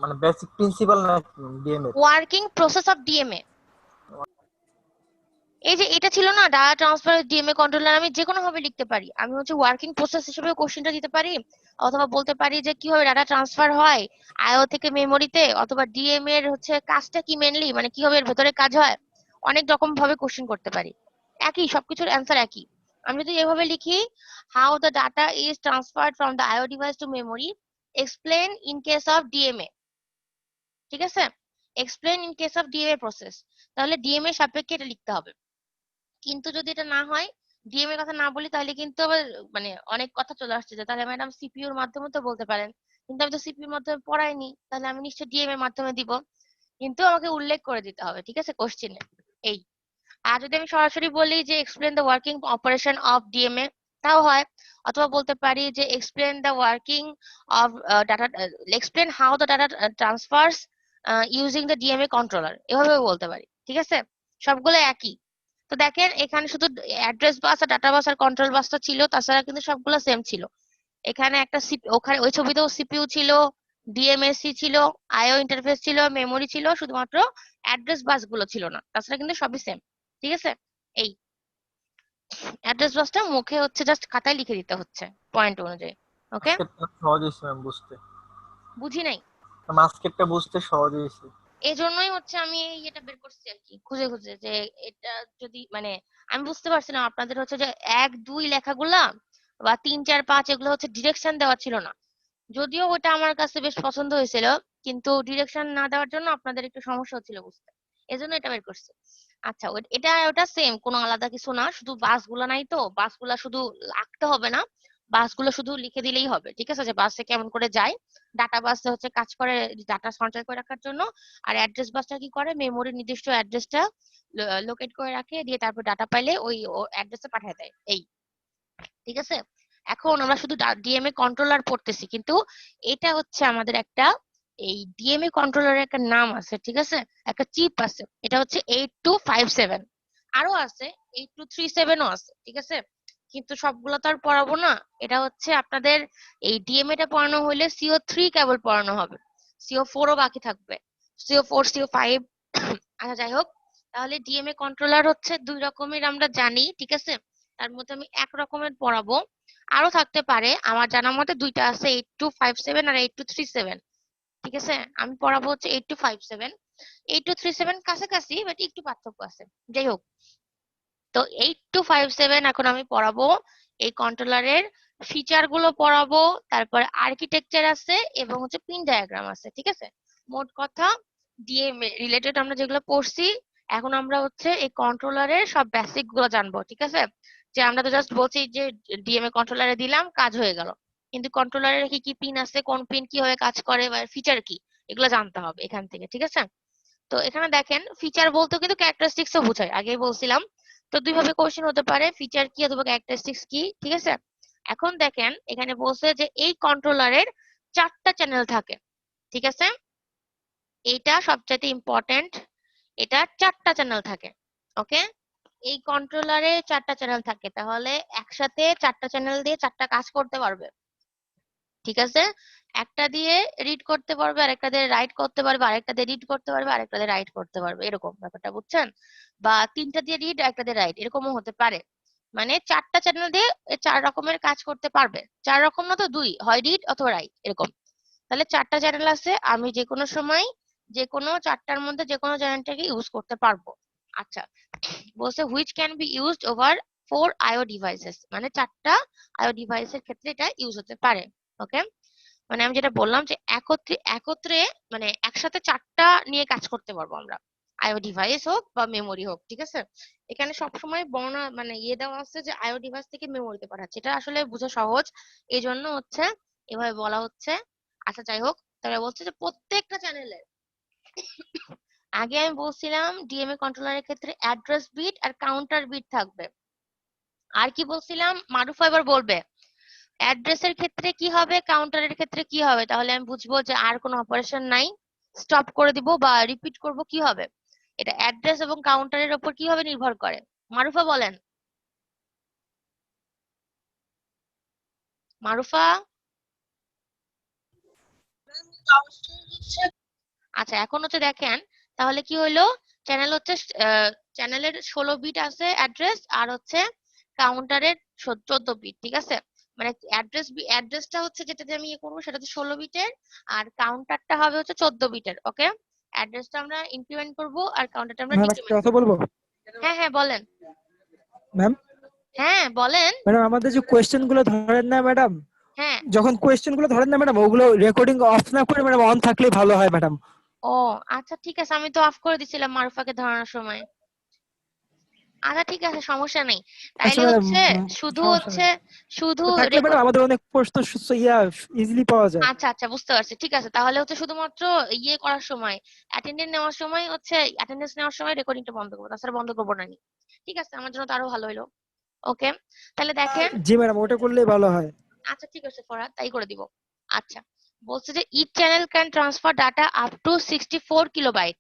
[SPEAKER 2] মানে বেসিক প্রিন্সিপাল না DMA?
[SPEAKER 1] Working process of DMA. এই যে এটা ছিল না ডাটা ট্রান্সফার ডিএমএ কন্ট্রোলার, আমি যে কোনো ভাবে লিখতে পারি। আমি হচ্ছে ওয়ার্কিং প্রসেস হিসেবে কোশ্চেনটা দিতে পারি, অথবা বলতে পারি যে কিভাবে ডাটা ট্রান্সফার হয় আইও থেকে মেমোরিতে, অথবা ডিএমএ এর হচ্ছে কাজটা কি মেইনলি, মানে কিভাবে এর ভেতরে কাজ হয়, অনেক রকম ভাবে কোশ্চেন করতে পারি। একই, সবকিছুর অ্যান্সার একই। আমি যদি এভাবে লিখি how the data is transferred from the IO device to memory, explain in case of DMA, ঠিক আছে, explain in case of DMA process, তাহলে ডিএমএ সাপেক্ষে এটা লিখতে হবে। কিন্তু যদি এটা না হয়, ডিএম এর কথা না বলি, তাহলে কিন্তু আবার মানে অনেক কথা চলে আসছে যে তাহলে ম্যাডাম সিপিইউ এর মাধ্যমে তো বলতে পারেন, কিন্তু আমি তো সিপিইউ এর মাধ্যমে পড়াইনি, তাহলে আমি নিশ্চয়ই ডিএম এর মাধ্যমে দিব, কিন্তু আমাকে উল্লেখ করে দিতে হবে, ঠিক আছে, কোশ্চেনে। এই আর যদি আমি সরাসরি বলি যে explain the working operation of DMA, তাও হয়, অথবা বলতে পারি যে explain the working of data, explain how the data transfers using the DMA controller, এভাবে বলতে পারি, ঠিক আছে, সবগুলো একই। তো দেখেন এখানে শুধু অ্যাড্রেস বাস আর ডাটা বাস আর কন্ট্রোল বাসটা ছিল, তাছাড়া কিন্তু সবগুলো সেম ছিল। এখানে একটা ওখানে ওই ছবিতেও সিপিইউ ছিল, ডিএমএসসি ছিল, আইও ইন্টারফেস ছিল, মেমোরি ছিল, শুধুমাত্র অ্যাড্রেস বাস গুলো ছিল না, তাছাড়া কিন্তু সবই সেম। ঠিক আছে, এই অ্যাড্রেস বাসটা মুখে হচ্ছে জাস্ট খাতায় লিখে দিতে হচ্ছে পয়েন্ট অনুযায়ী। ওকে,
[SPEAKER 2] আজকেরটা সহজ হয়েছে ম্যাম বুঝতে,
[SPEAKER 1] বুঝি নাই,
[SPEAKER 2] আজকেরটা বুঝতে সহজ হয়েছে।
[SPEAKER 1] এই জন্যই হচ্ছে আমি এটা বের করছি আর কি, খুঁজে খুঁজে, যে এটা যদি মানে আমি বুঝতে পারছিলাম আপনাদের হচ্ছে যে 1 2 লেখাগুলা বা 3 4 5 এগুলো হচ্ছে ডিরেকশন দেওয়া ছিল না, যদিও ওটা আমার কাছে বেশ পছন্দ হয়েছিল, কিন্তু ডিরেকশন না দেওয়ার জন্য আপনাদের একটু সমস্যা হচ্ছিল বুঝতে, এজন্য এটা বের করছি। আচ্ছা, এটা ওটা সেম, কোনো আলাদা কিছু না, শুধু বাসগুলা নাই তো, বাসগুলা শুধু আঁকতে হবে না, বাসগুলো শুধু লিখে দিলেই হবে। ঠিক আছে, যে বাসে কেমন করে যায়, ডাটা বাসে হচ্ছে কাজ করে ডাটা সঞ্চয় করে রাখার জন্য, আর অ্যাড্রেস বাসটা কি করে, মেমোরির নির্দিষ্ট অ্যাড্রেসটা লোকেট করে রাখে, দিয়ে তারপর ডাটা পাইলে ওই অ্যাড্রেসে পাঠিয়ে দেয়। এই ঠিক আছে, এখন আমরা শুধু ডিএমএ কন্ট্রোলার পড়তেছি, কিন্তু এটা হচ্ছে আমাদের একটা, এই ডিএমএ কন্ট্রোলারের একটা নাম আছে। ঠিক আছে, একটা চিপ আছে, এটা হচ্ছে 8257, আরো আছে 8237ও আছে। ঠিক আছে, কিন্তু সবগুলো তো আর পড়াবো না, এটা হচ্ছে আপনাদের এই ডিএমএ টা পড়ানো হলে CO3 কেবল পড়ানো হবে, CO4 ও বাকি থাকবে, CO4 CO5। আচ্ছা যাই হোক, তাহলে ডিএমএ কন্ট্রোলার হচ্ছে 2 রকমের আমরা জানি। ঠিক আছে, তার মধ্যে আমি 1 রকমের পড়াবো, আরো থাকতে পারে, আমার জানা মতে 2টা আছে, 8257 আর 8237। ঠিক আছে, আমি পড়াবো হচ্ছে 8257, 8237 কাছাকাছি, বাট একটু পার্থক্য আছে। যাই হোক, তো 8257 এখন আমি পড়াবো, এই কন্ট্রোলারের ফিচার গুলো পড়াবো, তারপরে আর্কিটেকচার আছে এবং হচ্ছে পিন ডায়াগ্রাম আছে। ঠিক আছে, মোট কথা ডিএমএ রিলেটেড আমরা যেগুলো পড়ছি, এখন আমরা হচ্ছে এই কন্ট্রোলারের সব বেসিক গুলো জানবো। ঠিক আছে, যে আমরা তো জাস্ট বলছি যে ডিএমএ কন্ট্রোলারে দিলাম, কাজ হয়ে গেল, কিন্তু কন্ট্রোলারের কি কি পিন আছে, কোন পিন কিভাবে কাজ করে, বা ফিচার কি, এগুলো জানতে হবে এখান থেকে। ঠিক আছে, তো এখানে দেখেন ফিচার বলতে কিন্তু ক্যারেক্টারিস্টিক্স ও বোঝায়, আগেই বলছিলাম। তো 2 ভাবে কোশ্চেন হতে পারে, ফিচার কি অথবা ক্যারেক্টারিস্টিক্স কি। ঠিক আছে, এখন দেখেন এখানে বলছে যে এই কন্ট্রোলারের 4টা চ্যানেল থাকে। ঠিক আছে, এইটা সবচেয়ে ইম্পর্টেন্ট, এটা 4টা চ্যানেল থাকে। ওকে, এই কন্ট্রোলারে 4টা চ্যানেল থাকে, তাহলে একসাথে 4টা চ্যানেল দিয়ে 4টা কাজ করতে পারবে। ঠিক আছে, একটা দিয়ে রিড করতে পারবে, আরেকটা দিয়ে রাইট করতে পারবে, আরেকটা দিয়ে রিড করতে পারবে, আরেকটা দিয়ে রাইট করতে পারবে, এরকম ব্যাপারটা বুঝছেন? বা 3টা দিয়ে রিড, একটা দিয়ে রাইট, এরকমও হতে পারে। মানে 4টা চ্যানেল দিয়ে 4 রকমের কাজ করতে পারবে, 4 রকম না তো 2, হয় রিড অথবা রাইট, এরকম। তাহলে 4টা চ্যানেল আছে, আমি যে কোনো সময় যে কোনো 4টার মধ্যে যে কোনো চ্যানেলটাকে ইউজ করতে পারবো। আচ্ছা, বলছে which can be used over 4 IO devices, মানে 4টা আইও ডিভাইসের ক্ষেত্রে এটা ইউজ হতে পারে। ওকে, মানে আমি যেটা বললাম যে একত্রে একত্রে মানে একসাথে 4টা নিয়ে কাজ করতে পারবো আমরা, আইও ডিভাইস হোক বা মেমোরি হোক। ঠিক আছে, এখানে সবসময় বর্ণনা মানে দেওয়া আছে যে আইও ডিভাইস থেকে মেমোরিতে পাঠাচ্ছে, এটা আসলে বোঝা সহজ, এই জন্য হচ্ছে এভাবে বলা হচ্ছে। আচ্ছা যাই হোক, তাহলে বলছে যে প্রত্যেকটা চ্যানেলের, আগে আমি বলছিলাম ডিএমএ কন্ট্রোলারের ক্ষেত্রে অ্যাড্রেস বিট আর কাউন্টার বিট থাকবে, আর কি বলছিলাম মারুফা এবার বলবে অ্যাড্রেসের ক্ষেত্রে কি হবে, কাউন্টারের ক্ষেত্রে কি হবে, তাহলে আমি বুঝবো যে আর কোনো অপারেশন নাই, স্টপ করে দিব বা রিপিট করব, কি হবে, এটা অ্যাড্রেস এবং কাউন্টারের উপর কিভাবে নির্ভর করে, মারুফা বলেন। মারুফা, আচ্ছা এখন হচ্ছে দেখেন, তাহলে কি হইলো, চ্যানেল হচ্ছে চ্যানেলের 16 বিট আছে অ্যাড্রেস, আর হচ্ছে কাউন্টারের 14 বিট। ঠিক আছে, মানে অ্যাড্রেসটা হচ্ছে যেটাতে আমি ইয়ে করবো সেটা হচ্ছে 16 বিটের, আর কাউন্টারটা হবে হচ্ছে 14 বিটের। ওকে, অ্যাড্রেসটা আমরা ইনক্রিমেন্ট করব আর কাউন্টারটা আমরা
[SPEAKER 6] ম্যাম একটা
[SPEAKER 1] ডিক্রিমেন্ট
[SPEAKER 6] কথা
[SPEAKER 1] করব।
[SPEAKER 6] বলবো
[SPEAKER 1] হ্যাঁ হ্যাঁ বলেন,
[SPEAKER 6] ম্যাম।
[SPEAKER 1] হ্যাঁ বলেন,
[SPEAKER 6] ম্যাডাম আমাদের যে কোয়েশ্চেন গুলো ধরেন না ম্যাডাম,
[SPEAKER 1] হ্যাঁ।
[SPEAKER 6] যখন কোয়েশ্চেন গুলো ধরেন না ম্যাডাম, ওগুলো রেকর্ডিং অফ না করে ম্যাডাম অন থাকলেই ভালো হয় ম্যাডাম।
[SPEAKER 1] ও আচ্ছা ঠিক আছে, আমি তো অফ করে দিছিলাম মারুফাকে ধরানোর সময়। আচ্ছা ঠিক আছে, সমস্যা নেই,
[SPEAKER 6] আচ্ছা
[SPEAKER 1] তাইলে
[SPEAKER 6] ম্যাডাম,
[SPEAKER 1] হচ্ছে শুধু
[SPEAKER 6] সমস্যা
[SPEAKER 1] হচ্ছে
[SPEAKER 6] নেই,
[SPEAKER 1] শুধু
[SPEAKER 6] তো থাকলে ম্যাডাম আমাদের অনেক প্রশ্ন ইজিলি পাওয়া যায়।
[SPEAKER 1] আচ্ছা আচ্ছা বুঝতে পারছি, ঠিক আছে, তাহলে হচ্ছে শুধুমাত্র ইয়ে করার সময়, অ্যাটেন্ডেন্স নেওয়ার সময় হচ্ছে অ্যাটেন্ডেন্স নেওয়ার সময় রেকর্ডিংটা বন্ধ করবো, তাছাড়া বন্ধ করবো না নি। ঠিক আছে, আমার জন্য তো আরো ভালো হইলো। ওকে, তাহলে দেখেন,
[SPEAKER 6] জি ম্যাডাম, ওটা করলেই ভালো হয়।
[SPEAKER 1] আচ্ছা ঠিক আছে ফরহাদ, তাই করে দিব। আচ্ছা, বলছে যে each channel can transfer data up to 64 kilobyte,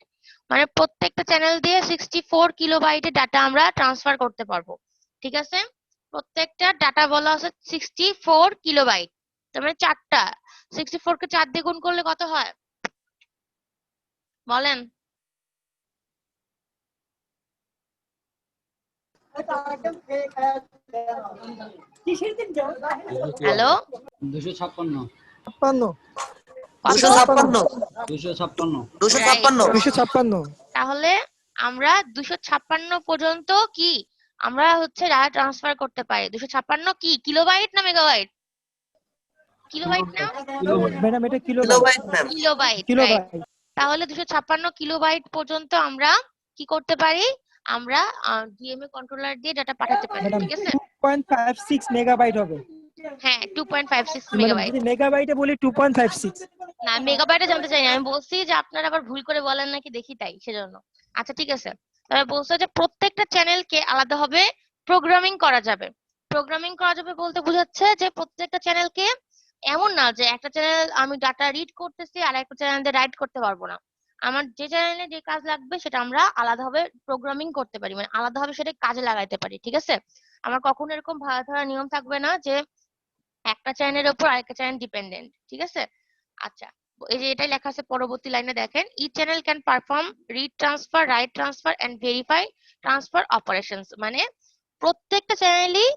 [SPEAKER 1] মানে প্রত্যেকটা চ্যানেল দিয়ে 64 কিলোবাইটের ডাটা আমরা ট্রান্সফার করতে পারবো। ঠিক আছে, প্রত্যেকটা ডাটা বলা আছে 64 কিলোবাইট, তার মানে 4টা। 64 কে 4 দিয়ে গুণ করলে কত হয় বলেন? হ্যালো,
[SPEAKER 3] 256
[SPEAKER 6] ছাপ্পান্ন
[SPEAKER 1] কত?
[SPEAKER 8] 256
[SPEAKER 3] 256
[SPEAKER 1] রাইট।
[SPEAKER 8] 256
[SPEAKER 6] 256
[SPEAKER 1] তাহলে আমরা 256 পর্যন্ত কি আমরা হচ্ছে ডাটা ট্রান্সফার করতে পারি। 256 কি কিলোবাইট না মেগাবাইট? কিলোবাইট না
[SPEAKER 6] ম্যাডাম এটা kilobyte
[SPEAKER 8] kilobyte ma'am
[SPEAKER 1] kilobyte, right.
[SPEAKER 6] Kilobyte
[SPEAKER 1] তাহলে 256 কিলোবাইট পর্যন্ত আমরা কি করতে পারি? আমরা ডিএমএ কন্ট্রোলার দিয়ে ডাটা পাঠাতে পারি,
[SPEAKER 6] ম্যাডাম
[SPEAKER 1] ঠিক আছে?
[SPEAKER 6] 2.56 মেগাবাইট হবে
[SPEAKER 1] হ্যাঁ, 2.56
[SPEAKER 6] মানে
[SPEAKER 1] মেগাবাইট।
[SPEAKER 6] যদি মেগাবাইটে বলি 2.56
[SPEAKER 1] না, মেগাবাইটে জানতে চাই না, আমি বলছি যে আপনারা আবার ভুল করে বলেন নাকি দেখি তাই সেজন্য। আচ্ছা ঠিক আছে, তবে বলছে যে প্রত্যেকটা চ্যানেলকে আলাদাভাবে প্রোগ্রামিং করা যাবে। প্রোগ্রামিং করা যাবে বলতে বোঝাচ্ছে যে প্রত্যেকটা চ্যানেলকে এমন না যে একটা চ্যানেল আমি ডাটা রিড করতেছি আর একটা চ্যানেল দিয়ে রাইট করতে পারবো না। আমার যে চ্যানেলে যে কাজ লাগবে সেটা আমরা আলাদাভাবে প্রোগ্রামিং করতে পারি, মানে আলাদাভাবে সেটা কাজে লাগাইতে পারি, ঠিক আছে? আমার কখনো এরকম ভাড়া ধরা নিয়ম থাকবে না যে একটা চ্যানেলের উপর আরেকটা চ্যানেল ডিপেন্ডেন্ট, ঠিক আছে? আচ্ছা, এই যে এটাই লেখা আছে পরবর্তী লাইনে দেখেন, each channel can perform read transfer, write transfer and verify transfer operations. মানে প্রত্যেকটা চ্যানেলই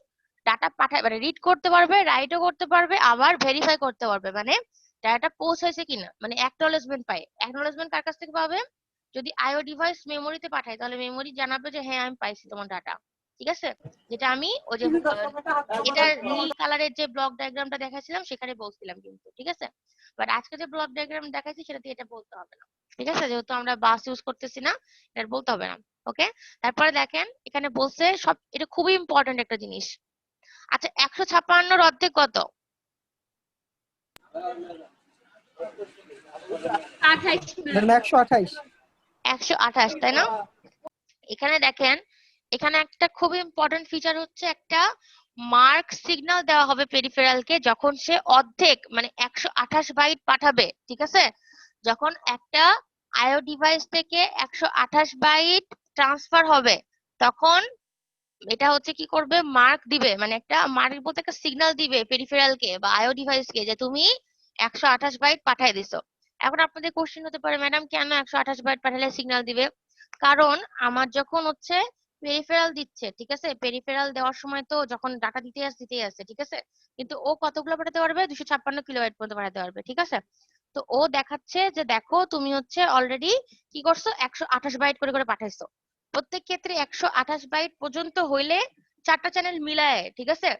[SPEAKER 1] ডাটা পাঠায়, মানে রিড করতে পারবে, রাইটও করতে পারবে, আবার ভেরিফাই করতে পারবে, মানে ডাটা পৌঁছাইছে কিনা, মানে অ্যাকনলেজমেন্ট পায়। অ্যাকনলেজমেন্ট কার কাছ থেকে পাবে? যদি আইও ডিভাইস মেমোরিতে পাঠায় তাহলে মেমোরি জানাবে যে হ্যাঁ আমি পাইছি তোমার ডাটা, ঠিক আছে? যেটা আমি ওই যে এটার নীল কালারের যে ব্লক ডায়াগ্রামটা দেখাইছিলাম সেখানে বলছিলাম কিন্তু, ঠিক আছে? বাট আজকে যে ব্লক ডায়াগ্রাম দেখাইছি সেটাতে এটা বলতে হবে না, ঠিক আছে? যেহেতু আমরা বাস ইউজ করতেছি না, এটা বলতে হবে না। ওকে, তারপরে দেখেন এখানে বলছে সব, এটা খুবই ইম্পর্টেন্ট একটা জিনিস। আচ্ছা, 156 অর্ধেক কত?
[SPEAKER 4] 28
[SPEAKER 6] ম্যাডাম 128
[SPEAKER 1] 128, তাই না? এখানে দেখেন, এখানে একটা খুব ইম্পর্টেন্ট ফিচার হচ্ছে একটা মার্ক সিগন্যাল দেওয়া হবে পেরিফেরালকে যখন সে অর্ধেক মানে 128 বাইট পাঠাবে, ঠিক আছে? যখন একটা আইও ডিভাইস থেকে 128 বাইট ট্রান্সফার হবে তখন এটা হচ্ছে কি করবে, মার্ক দিবে, মানে একটা মার্ক বলতে একটা সিগন্যাল দিবে পেরিফেরালকে বা আইও ডিভাইসকে যে তুমি 128 বাইট পাঠাই দিছো। এখন আপনাদের কোশ্চেন হতে পারে ম্যাডাম কেন 128 বাইট পাঠালে সিগন্যাল দিবে? কারণ আমার যখন হচ্ছে পেরিফেরাল দিচ্ছে, ঠিক আছে, পেরিফেরাল দেওয়ার সময় তো যখন ডাটা দিতেই আছে, ঠিক আছে, কিন্তু ও কতগুলো পাঠাতে পারবে? 256 কিলোবাইট পর্যন্ত পাঠাতে পারবে, ঠিক আছে? তো ও দেখাচ্ছে যে দেখো তুমি হচ্ছে অলরেডি কি করছো, 128 বাইট করে করে পাঠাইছো। প্রত্যেক ক্ষেত্রে 128 বাইট পর্যন্ত হইলে 4টা চ্যানেল মিলায়, ঠিক আছে,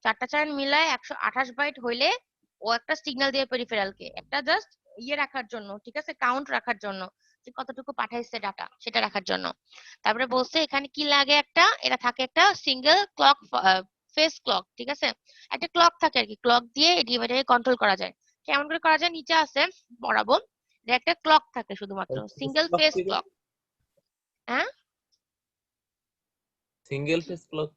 [SPEAKER 1] 4টা চ্যানেল মিলায় 128 বাইট হইলে ও একটা সিগন্যাল দিয়ে পেরিফেরালকে একটা জাস্ট ইয়ে রাখার জন্য, ঠিক আছে, কাউন্ট রাখার জন্য যে কতটুকু পাঠাইছে ডাটা সেটা রাখার জন্য। তারপরে বলছে এখানে কি লাগে, একটা এটা থাকে একটা সিঙ্গেল ক্লক ফেস ক্লক, ঠিক আছে, একটা ক্লক থাকে আর কি, ক্লক দিয়ে এই ডিভাইডারকে কন্ট্রোল করা যায়। কেমন করে করা যায় নিচে আছে পড়াবো, যে একটা ক্লক থাকে শুধুমাত্র সিঙ্গেল ফেস ক্লক। হ্যাঁ,
[SPEAKER 8] single face clock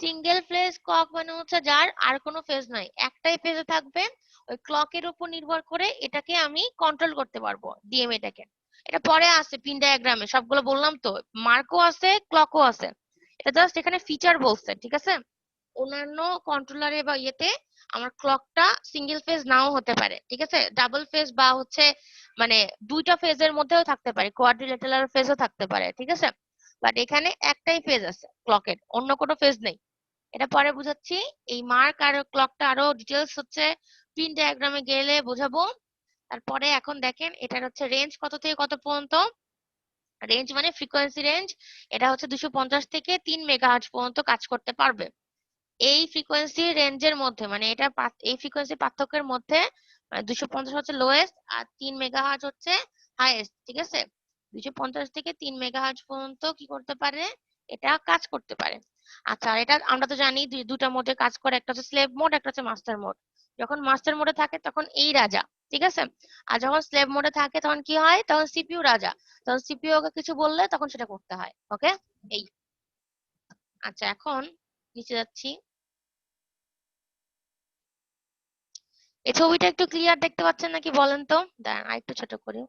[SPEAKER 1] single phase clock মানে হচ্ছে যার আর কোনো ফেজ নাই, একটাই ফেজে থাকবে, ওই ক্লকের উপর নির্ভর করে এটাকে আমি কন্ট্রোল করতে পারবো ডিএমএটাকে। এটা পরে আছে পিন ডায়াগ্রামে, সবগুলো বললাম তো, মার্কও আছে ক্লকও আছে, এটা জাস্ট এখানে ফিচার বলছে, ঠিক আছে? অন্যান্য কন্ট্রোলারে বা ইয়েতে আমার ক্লকটা সিঙ্গেল ফেজ নাও হতে পারে, ঠিক আছে, ডাবল ফেজ বা হচ্ছে মানে দুইটা ফেজের মধ্যেও থাকতে পারে, কোয়াড্রিলেটারাল ফেজও থাকতে পারে, ঠিক আছে? বাট এখানে একটাই ফেজ আছে ক্লকের, অন্য কোনো ফেজ নেই। এটা পরে বুঝাচ্ছি, এই মার্ক আর ক্লকটা আরো ডিটেলস হচ্ছে পিন ডায়াগ্রামে গেলে বোঝাবো। তারপরে এখন দেখেন এটার হচ্ছে রেঞ্জ কত থেকে কত পর্যন্ত, রেঞ্জ মানে ফ্রিকোয়েন্সি রেঞ্জ, এটা হচ্ছে 250 থেকে 3 মেগাহার্টজ পর্যন্ত কাজ করতে পারবে। এই ফ্রিকোয়েন্সি রেঞ্জের মধ্যে মানে এটা এই ফ্রিকোয়েন্সি পার্থক্যের মধ্যে 250 হচ্ছে লোয়েস্ট আর 3 মেগাহার্টজ হচ্ছে হাইয়েস্ট, ঠিক আছে? 250 থেকে 3 মেগাহার্টজ পর্যন্ত কি করতে পারে, এটা কাজ করতে পারে। আচ্ছা, আর এটা আমরা তো জানি দুটা মোডে কাজ করে, একটা হচ্ছে স্লেভ মোড, একটা হচ্ছে মাস্টার মোড। যখন মাস্টার মোডে থাকে তখন এই রাজা, ঠিক আছে, আর যখন স্লেভ মোডে থাকে তখন কি হয়, তখন সিপিইউ রাজা, তখন সিপিইউ ওকে কিছু বললে তখন সেটা করতে হয়। ওকে, এই। আচ্ছা, এখন নিচে যাচ্ছি, এই ছবিটা একটু ক্লিয়ার দেখতে পাচ্ছেন নাকি বলেন তো, দাঁড়ান আরেকটু ছোট করে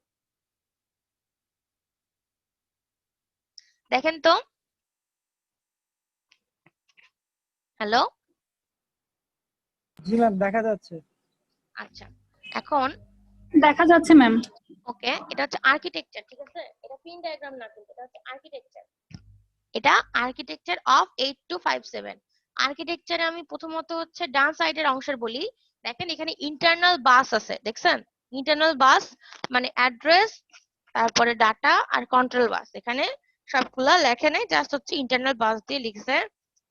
[SPEAKER 1] দেখেন তো। হ্যালো,
[SPEAKER 6] জি ম্যাম দেখা যাচ্ছে
[SPEAKER 1] আচ্ছা, এখন
[SPEAKER 4] দেখা যাচ্ছে ম্যাম।
[SPEAKER 1] ওকে, এটা হচ্ছে আর্কিটেকচার, ঠিক আছে? এটা পিন ডায়াগ্রাম না, কিন্তু এটা হচ্ছে আর্কিটেকচার। এটা আর্কিটেকচার অফ 8257। আর্কিটেকচারে আমি প্রথমত হচ্ছে ডান সাইডের অংশের বলি। দেখেন এখানে ইন্টারনাল বাস আছে, দেখছেন? ইন্টারনাল বাস মানে অ্যাড্রেস, তারপরে ডাটা আর কন্ট্রোল বাস, এখানে সবগুলা লেখে নেই, জাস্ট হচ্ছে ইন্টারনাল বাস দিয়ে লিখছে।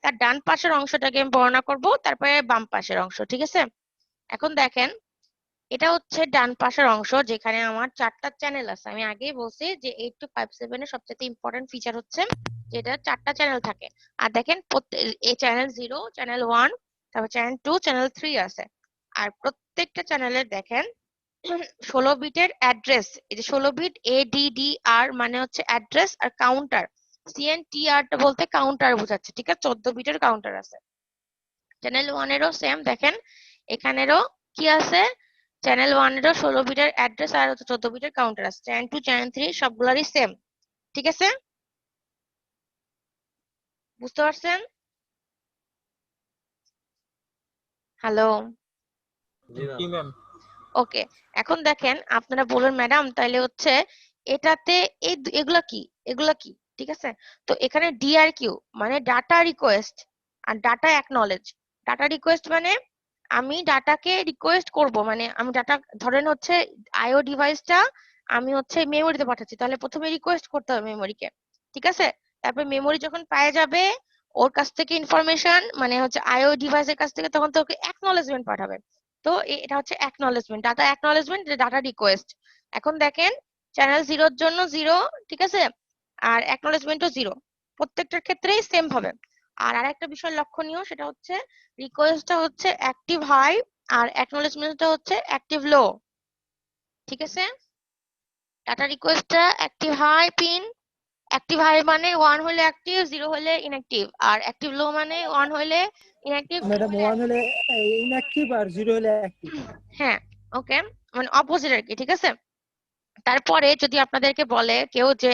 [SPEAKER 1] তার ডান পাশের অংশটাকে আমি বর্ণনা করব, তারপরে বাম পাশের অংশ, ঠিক আছে? এখন দেখেন এটা হচ্ছে ডান পাশের অংশ, যেখানে আমার 4টা চ্যানেল আছে। আমি আগেই বলছি যে 8257 এর সবচেয়ে ইম্পর্টেন্ট ফিচার হচ্ছে যেটা 4টা চ্যানেল থাকে। আর দেখেন এই চ্যানেল 0, চ্যানেল 1, তারপর চ্যানেল 2, চ্যানেল 3 আছে। আর প্রত্যেকটা চ্যানেলের দেখেন 16 বিটের অ্যাড্রেস। এই যে 16 বিট ADDR মানে হচ্ছে অ্যাড্রেস, আর কাউন্টার CNTR টা বলতে কাউন্টার বোঝাচ্ছে, ঠিক আছে? 14 বিটের কাউন্টার আছে। চ্যানেল 1 এরও সেম, দেখেন এখানেরও কি আছে, চ্যানেল 1 এরও 16 বিটের অ্যাড্রেস আর 14 বিটের কাউন্টার আছে। চ্যানেল 2, চ্যানেল 3 সবগুলারই সেম, ঠিক আছে? বুঝতে পারছেন? হ্যালো,
[SPEAKER 8] জি ম্যাম।
[SPEAKER 2] জি ম্যাম।
[SPEAKER 1] ওকে। এখন দেখেন আপনারা বলুন ম্যাডাম তাইলে হচ্ছে এটাতে এগুলা কি, এগুলা কি, ঠিক আছে? তো এখানে ডিআরকিউ মানে ডাটা রিকোয়েস্ট আর ডাটা অ্যাকনলেজ। ডাটা রিকোয়েস্ট মানে আমি ডাটাকে রিকোয়েস্ট করব, মানে আমি ডাটা, ধরেন হচ্ছে আইও ডিভাইসটা আমি হচ্ছে মেমোরিতে পাঠাচ্ছি, তাহলে প্রথমে রিকোয়েস্ট করতে হবে মেমোরিকে, ঠিক আছে? তারপর মেমোরি যখন পেয়ে যাবে ওর কাছ থেকে ইনফরমেশন, মানে হচ্ছে আইও ডিভাইসের কাছ থেকে, তখন তো ওকে অ্যাকনলেজমেন্ট পাঠাবে। তো এটা হচ্ছে acknowledgement, data acknowledgement, data request. এখন দেখেন চ্যানেল 0 এর জন্য 0, ঠিক আছে? আর অ্যাকনলেজমেন্টও 0, প্রত্যেকটার ক্ষেত্রেই সেম হবে। আর আরেকটা বিষয় লক্ষণীয়, সেটা হচ্ছে রিকোয়েস্টটা হচ্ছে অ্যাক্টিভ হাই আর অ্যাকনলেজমেন্টটা হচ্ছে অ্যাক্টিভ লো, ঠিক আছে? ডাটা রিকোয়েস্টটা active high pin, active high মানে 1 হলে অ্যাক্টিভ, 0 হলে ইনঅ্যাক্টিভ, আর অ্যাক্টিভ লো মানে 1 হলে ইনঅ্যাক্টিভ, 0
[SPEAKER 6] ম্যাডাম
[SPEAKER 1] হলে
[SPEAKER 6] 1 হলে ইনঅ্যাক্টিভ আর 0 হলে অ্যাক্টিভ।
[SPEAKER 1] হ্যাঁ, ওকে, মানে অপোজিট আর কি, ঠিক আছে? তারপরে যদি আপনাদেরকে বলে কেউ যে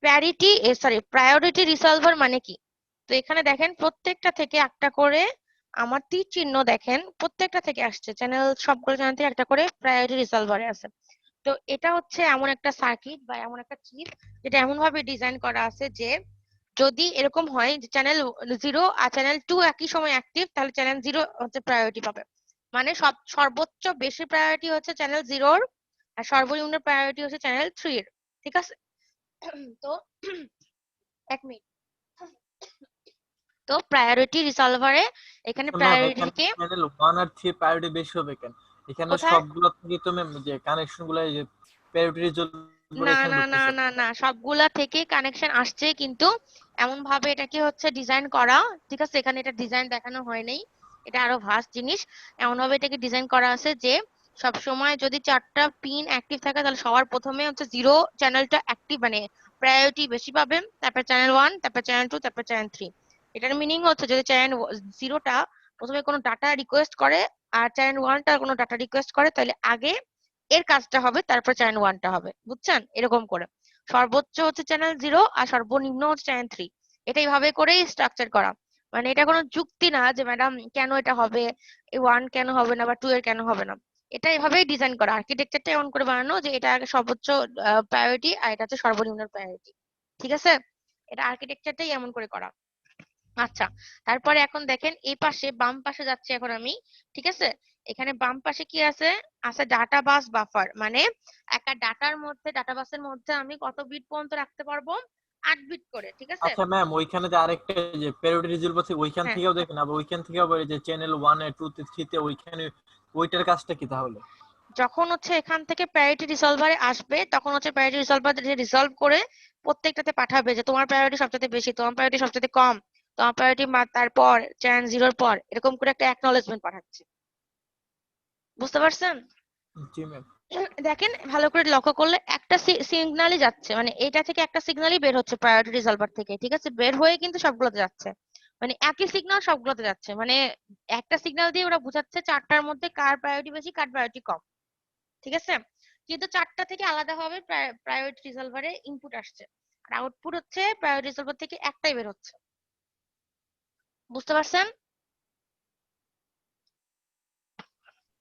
[SPEAKER 1] প্রায়োরিটি রিসলভার মানে কি, তো এখানে দেখেন প্রত্যেকটা থেকে একটা করে আমার তীর চিহ্ন, দেখেন প্রত্যেকটা থেকে আসছে, চ্যানেল সবগুলো চ্যানেল থেকে একটা করে প্রায়োরিটি রিসলভারে আছে। তো এটা হচ্ছে এমন একটা সার্কিট বা এমন একটা চিপ যেটা এমন ভাবে ডিজাইন করা আছে যে যদি এরকম হয় যে চ্যানেল 0 আর চ্যানেল 2 একই সময় অ্যাক্টিভ, তাহলে চ্যানেল 0 হচ্ছে প্রায়োরিটি পাবে। মানে সর্বোচ্চ বেশি প্রায়োরিটি হচ্ছে চ্যানেল 0 আর সর্বনিম্ন প্রায়োরিটি হচ্ছে চ্যানেল 3 এর, ঠিক আছে? তো 1 মিনিট। তো প্রায়োরিটি রিসলভারে এখানে
[SPEAKER 2] ম্যাম এখানে
[SPEAKER 1] প্রায়োরিটিকে
[SPEAKER 2] চ্যানেল 1 আর 3 প্রায়োরিটি বেশি হবে কেন? এখানে
[SPEAKER 1] কোথায়,
[SPEAKER 2] সবগুলো থেকে তো ম্যাম যে কানেকশন গুলো এই যে প্রায়োরিটি রিজলভার
[SPEAKER 1] না
[SPEAKER 2] এখানে
[SPEAKER 1] না না
[SPEAKER 2] ঢুকতেছে।
[SPEAKER 1] না না, সবগুলা থেকে কানেকশন আসছে, কিন্তু এমন ভাবে এটাকে হচ্ছে ডিজাইন করা, ঠিক আছে? এখানে এটা ডিজাইন দেখানো হয় নাই, এটা আরো ভাস্ট জিনিস। এমন ভাবে এটাকে ডিজাইন করা আছে যে সব সময় যদি 4টা পিন অ্যাক্টিভ থাকে, তাহলে সবার প্রথমে হচ্ছে 0 চ্যানেলটা অ্যাক্টিভ, মানে প্রায়োরিটি বেশি পাবে, তারপর চ্যানেল 1, তারপর চ্যানেল 2, তারপর চ্যানেল 3। এটার মিনিং হচ্ছে যদি চ্যানেল 0টা প্রথমে কোনো ডাটা রিকোয়েস্ট করে আর চ্যানেল 1টা কোনো ডাটা রিকোয়েস্ট করে, তাহলে আগে এর কাজটা হবে, তারপর চ্যানেল 1টা হবে, বুঝছেন? এরকম করে সর্বোচ্চ হচ্ছে চ্যানেল 0 আর সর্বনিম্ন হচ্ছে চ্যানেল 3। এটা এইভাবে করেই স্ট্রাকচার করা, মানে এটা কোনো যুক্তি না যে ম্যাডাম কেন এটা হবে, 1 কেন হবে না বা 2 এর কেন হবে না। এটা এভাবেই ডিজাইন করা, আর্কিটেকচারটা এমন করে বানানো যে এটা আগে সর্বোচ্চ প্রায়োরিটি আর এটা হচ্ছে সর্বনিম্ন প্রায়োরিটি, ঠিক আছে? এটা আর্কিটেকচারটাই এমন করে করা। আচ্ছা, তারপরে এখন দেখেন এই পাশে বাম পাশে যাচ্ছে এখন আমি, ঠিক আছে? এখানে বাম পাশে কি আছে, আছে ডাটা বাস বাফার, মানে একটা ডাটার মধ্যে, ডাটা বাসের মধ্যে আমি কত বিট পর্যন্ত রাখতে পারবো, 8 বিট করে, ঠিক আছে?
[SPEAKER 2] আচ্ছা ম্যাম, ওইখানে যে আরেকটা যে প্রায়োরিটি রিজলভার আছে ওইখান
[SPEAKER 1] হ্যাঁ,
[SPEAKER 2] থেকেও দেখেন, আবার ওইখান থেকেও আবার এই যে চ্যানেল 1 এ 2 তে 3 তে ওইখানে ওইটার কাজটা কি তাহলে?
[SPEAKER 1] যখন হচ্ছে এখান থেকে প্রায়োরিটি রিসলভারে আসবে, তখন হচ্ছে প্রায়োরিটি রিসলভার রিসলভ করে প্রত্যেকটাতে পাঠাবে যে তোমার প্রায়োরিটি সবচেয়ে বেশি, তোমার প্রায়োরিটি সবচেয়ে কম, তোমার প্রায়োরিটি তারপর চ্যানেল 0 এর পর, এরকম করে একটা অ্যাকনলেজমেন্ট পাঠাচ্ছে। বুঝতে পারছেন?
[SPEAKER 2] জি ম্যাম।
[SPEAKER 1] দেখেন ভালো করে লক্ষ্য করলে একটা সিগন্যালই যাচ্ছে, মানে এটা থেকে একটা সিগন্যালই বের হচ্ছে প্রায়োরিটি রিসলভার থেকে, ঠিক আছে? বের হয়ে কিন্তু সবগুলোতে যাচ্ছে, মানে একই সিগন্যাল সবগুলোতে যাচ্ছে, মানে একটা সিগন্যাল দিয়ে ওরা বোঝাচ্ছে 4টার মধ্যে কার প্রায়োরিটি বেশি কার প্রায়োরিটি কম, ঠিক আছে? কিন্তু 4টা থেকে আলাদাভাবে প্রায়োরিটি রিসলভারে ইনপুট আসছে, আর আউটপুট হচ্ছে প্রায়োরিটি রিসলভার থেকে একটাই বের হচ্ছে। বুঝতে পারছেন?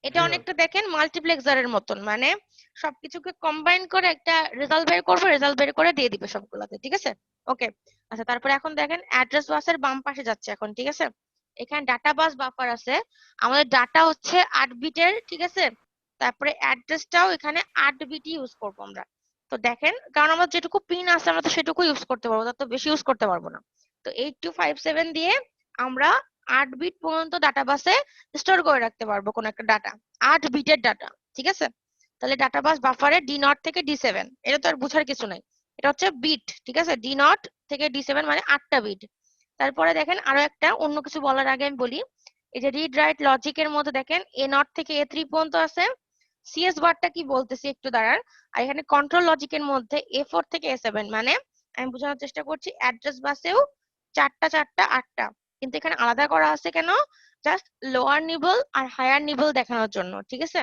[SPEAKER 1] এটা অনেকটা দেখেন মাল্টিপ্লেক্সারের মতন, মানে সবকিছুকে কম্বাইন করে একটা রেজাল্ট বের করবে, রেজাল্ট বের করে দিয়ে দিবে সবগুলাতে, ঠিক আছে? ওকে, আচ্ছা তারপরে এখন দেখেন অ্যাড্রেস বাসের বাম পাশে যাচ্ছে এখন, ঠিক আছে? এখানে ডাটা বাস বাফার আছে, আমাদের ডাটা হচ্ছে 8 বিটের, ঠিক আছে? তারপরে অ্যাড্রেসটাও এখানে 8 বিট ইউজ করবো আমরা। তো দেখেন, কারণ আমার যেটুকু পিন আছে আমরা তো সেটুকু ইউজ করতে পারবো, তার তো বেশি ইউজ করতে পারবো না। তো 8257 দিয়ে আমরা 8 বিট পর্যন্ত ডাটা বাসে স্টোর করে রাখতে পারবো কোন একটা ডাটা, 8 বিটের ডাটা, ঠিক আছে? তাহলে ডাটা বাস বাফারে D0 থেকে D7, এটা তো আর বুঝার কিছু নাই, এটা হচ্ছে বিট, ঠিক আছে? D0 থেকে D7 মানে 8টা বিট। তারপরে দেখেন আরো একটা অন্য কিছু বলার আগে আমি বলি, এই যে রিড রাইট লজিকের মধ্যে দেখেন A0 থেকে A3 পর্যন্ত আছে, সিএস বারটা কি বলতেছি একটু দাঁড়ান। আর এখানে কন্ট্রোল লজিকের মধ্যে A4 থেকে A7, মানে আমি বোঝানোর চেষ্টা করছি অ্যাড্রেস বাসেও 4টা 4টা 8টা, কিন্তু এখানে আলাদা করা আছে কেন? জাস্ট লোয়ার নিবল আর হায়ার নিবল দেখানোর জন্য, ঠিক আছে?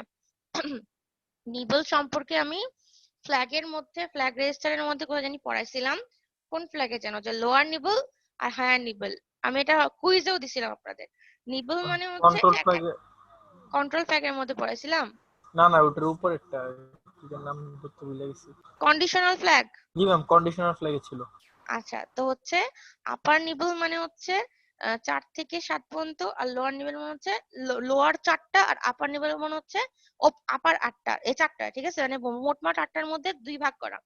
[SPEAKER 1] নিবল সম্পর্কে আমি ফ্ল্যাগের মধ্যে, ফ্ল্যাগ রেজিস্টারের মধ্যে কোথায় জানি পড়াইছিলাম, কোন ফ্ল্যাগে যেন, যে লোয়ার নিবল আর হায়ার নিবল, আমি এটা কুইজেও দিছিলাম আপনাদের। নিবল মানে হচ্ছে
[SPEAKER 2] কন্ট্রোল ফ্ল্যাগে,
[SPEAKER 1] কন্ট্রোল ফ্ল্যাগের মধ্যে পড়াইছিলাম,
[SPEAKER 2] না না ওটার উপরেরটা কি যেন নাম ধরতে ভুলে গেছি।
[SPEAKER 1] Conditional flag.
[SPEAKER 2] জি ম্যাম, কন্ডিশনাল ফ্ল্যাগে ছিল।
[SPEAKER 1] আচ্ছা, তো হচ্ছে আপার নিবল মানে হচ্ছে 4 থেকে 7 পর্যন্ত, আর লোয়ার নিবল মানে হচ্ছে লোয়ার 4টা আর আপার নিবল মানে হচ্ছে আপার 8টা, এই 4টা, ঠিক আছে? মানে মোটমাট 8টার মধ্যে 2 ভাগ করা।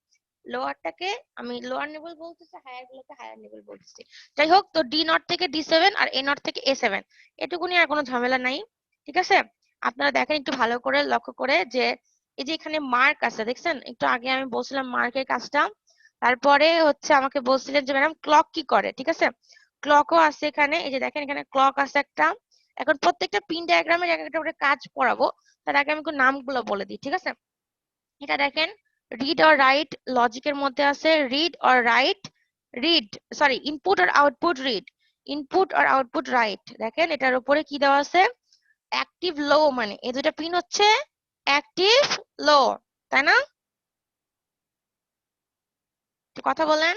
[SPEAKER 1] লোয়ারটাকে আমি লোয়ার নিবল বলতেছি, হায়ার গুলোকে হায়ার নিবল বলতেছি। যাই হোক, তো D0 থেকে D7 আর A0 থেকে A7, এটুকুনি, আর কোনো ঝামেলা নাই, ঠিক আছে? আপনারা দেখেন একটু ভালো করে লক্ষ্য করে যে এই যে এখানে মার্ক আছে দেখছেন, একটু আগে আমি বলছিলাম মার্কের কাজটা, তারপরে হচ্ছে আমাকে বলছিলেন যে ম্যাডাম ক্লক কি করে, ঠিক আছে? ক্লকও আছে এখানে, এই যে দেখেন এখানে ক্লক আছে একটা। এখন প্রত্যেকটা পিন ডায়াগ্রামের এক একটা করে কাজ পড়াবো, তার আগে আমি নামগুলো বলে দিই, ঠিক আছে? এটা দেখেন রিড অর রাইট লজিকের মধ্যে আছে, read or write, read sorry input আর আউটপুট রিড, ইনপুট আর আউটপুট রাইট। দেখেন এটার উপরে কি দেওয়া আছে, অ্যাক্টিভ লো, মানে এই দুটো পিন হচ্ছে অ্যাক্টিভ লো, তাই না? কথা বলেন।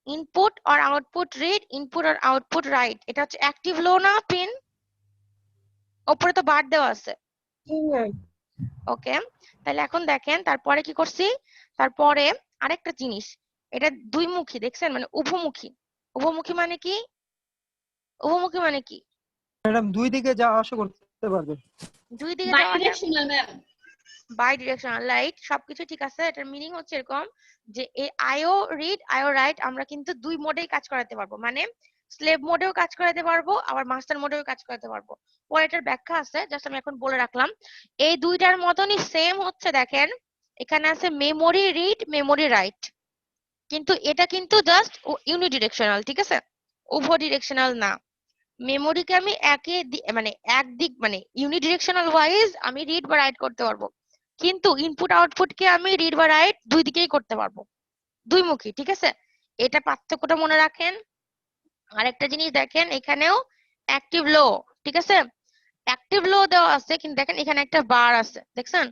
[SPEAKER 1] ইনপুট আর আউটপুট রিড, ইনপুট আর আউটপুট রাইট, এটা হচ্ছে অ্যাক্টিভ লো না পিন? উপরে তো বার দেওয়া আছে। ওকে, তাহলে এখন দেখেন তারপরে কি করছি, তারপরে আরেকটা জিনিস, এটা দুই মুখী দেখছেন, মানে উভমুখী। উভমুখী মানে কি? উভমুখী মানে কি?
[SPEAKER 6] ম্যাডাম দুই দিকে যাওয়া আসা করতে পারবে।
[SPEAKER 1] দুই দিকে
[SPEAKER 4] বাই
[SPEAKER 1] যাওয়া আসা,
[SPEAKER 4] directional ma'am.
[SPEAKER 1] Bidirectional right, সবকিছু ঠিক আছে। এটার মিনিং হচ্ছে এরকম যে এই আইও রিড আইও রাইট আমরা কিন্তু দুই মোডেই কাজ করাতে পারবো, মানে স্লেভ মোডেও কাজ করাতে পারবো, আবার মাস্টার মোডেও কাজ করাতে পারবো। পরে এটার ব্যাখ্যা আছে, জাস্ট আমি এখন বলে রাখলাম। এই দুইটার মতনই সেম হচ্ছে, দেখেন এখানে আছে মেমোরি রিড মেমোরি রাইট, কিন্তু এটা কিন্তু জাস্ট ইউনিডিরেকশনাল, ঠিক আছে? উভয় ডিরেকশনাল না। মেমোরিকে আমি মানে একদিক মানে ইউনিডিরেকশনাল ওয়াইজ আমি রিড বা রাইট করতে পারবো, কিন্তু ইনপুট আউটপুটকে আমি রিড বা রাইট দুই দিকেই করতে পারবো, দুইমুখী, ঠিক আছে? এটা পার্থক্যটা মনে রাখেন। আরেকটা জিনিস দেখেন, এখানেও অ্যাক্টিভ লো, ঠিক আছে? অ্যাক্টিভ লো দেওয়া আছে, কিন্তু দেখেন এখানে একটা বার আছে, দেখছেন?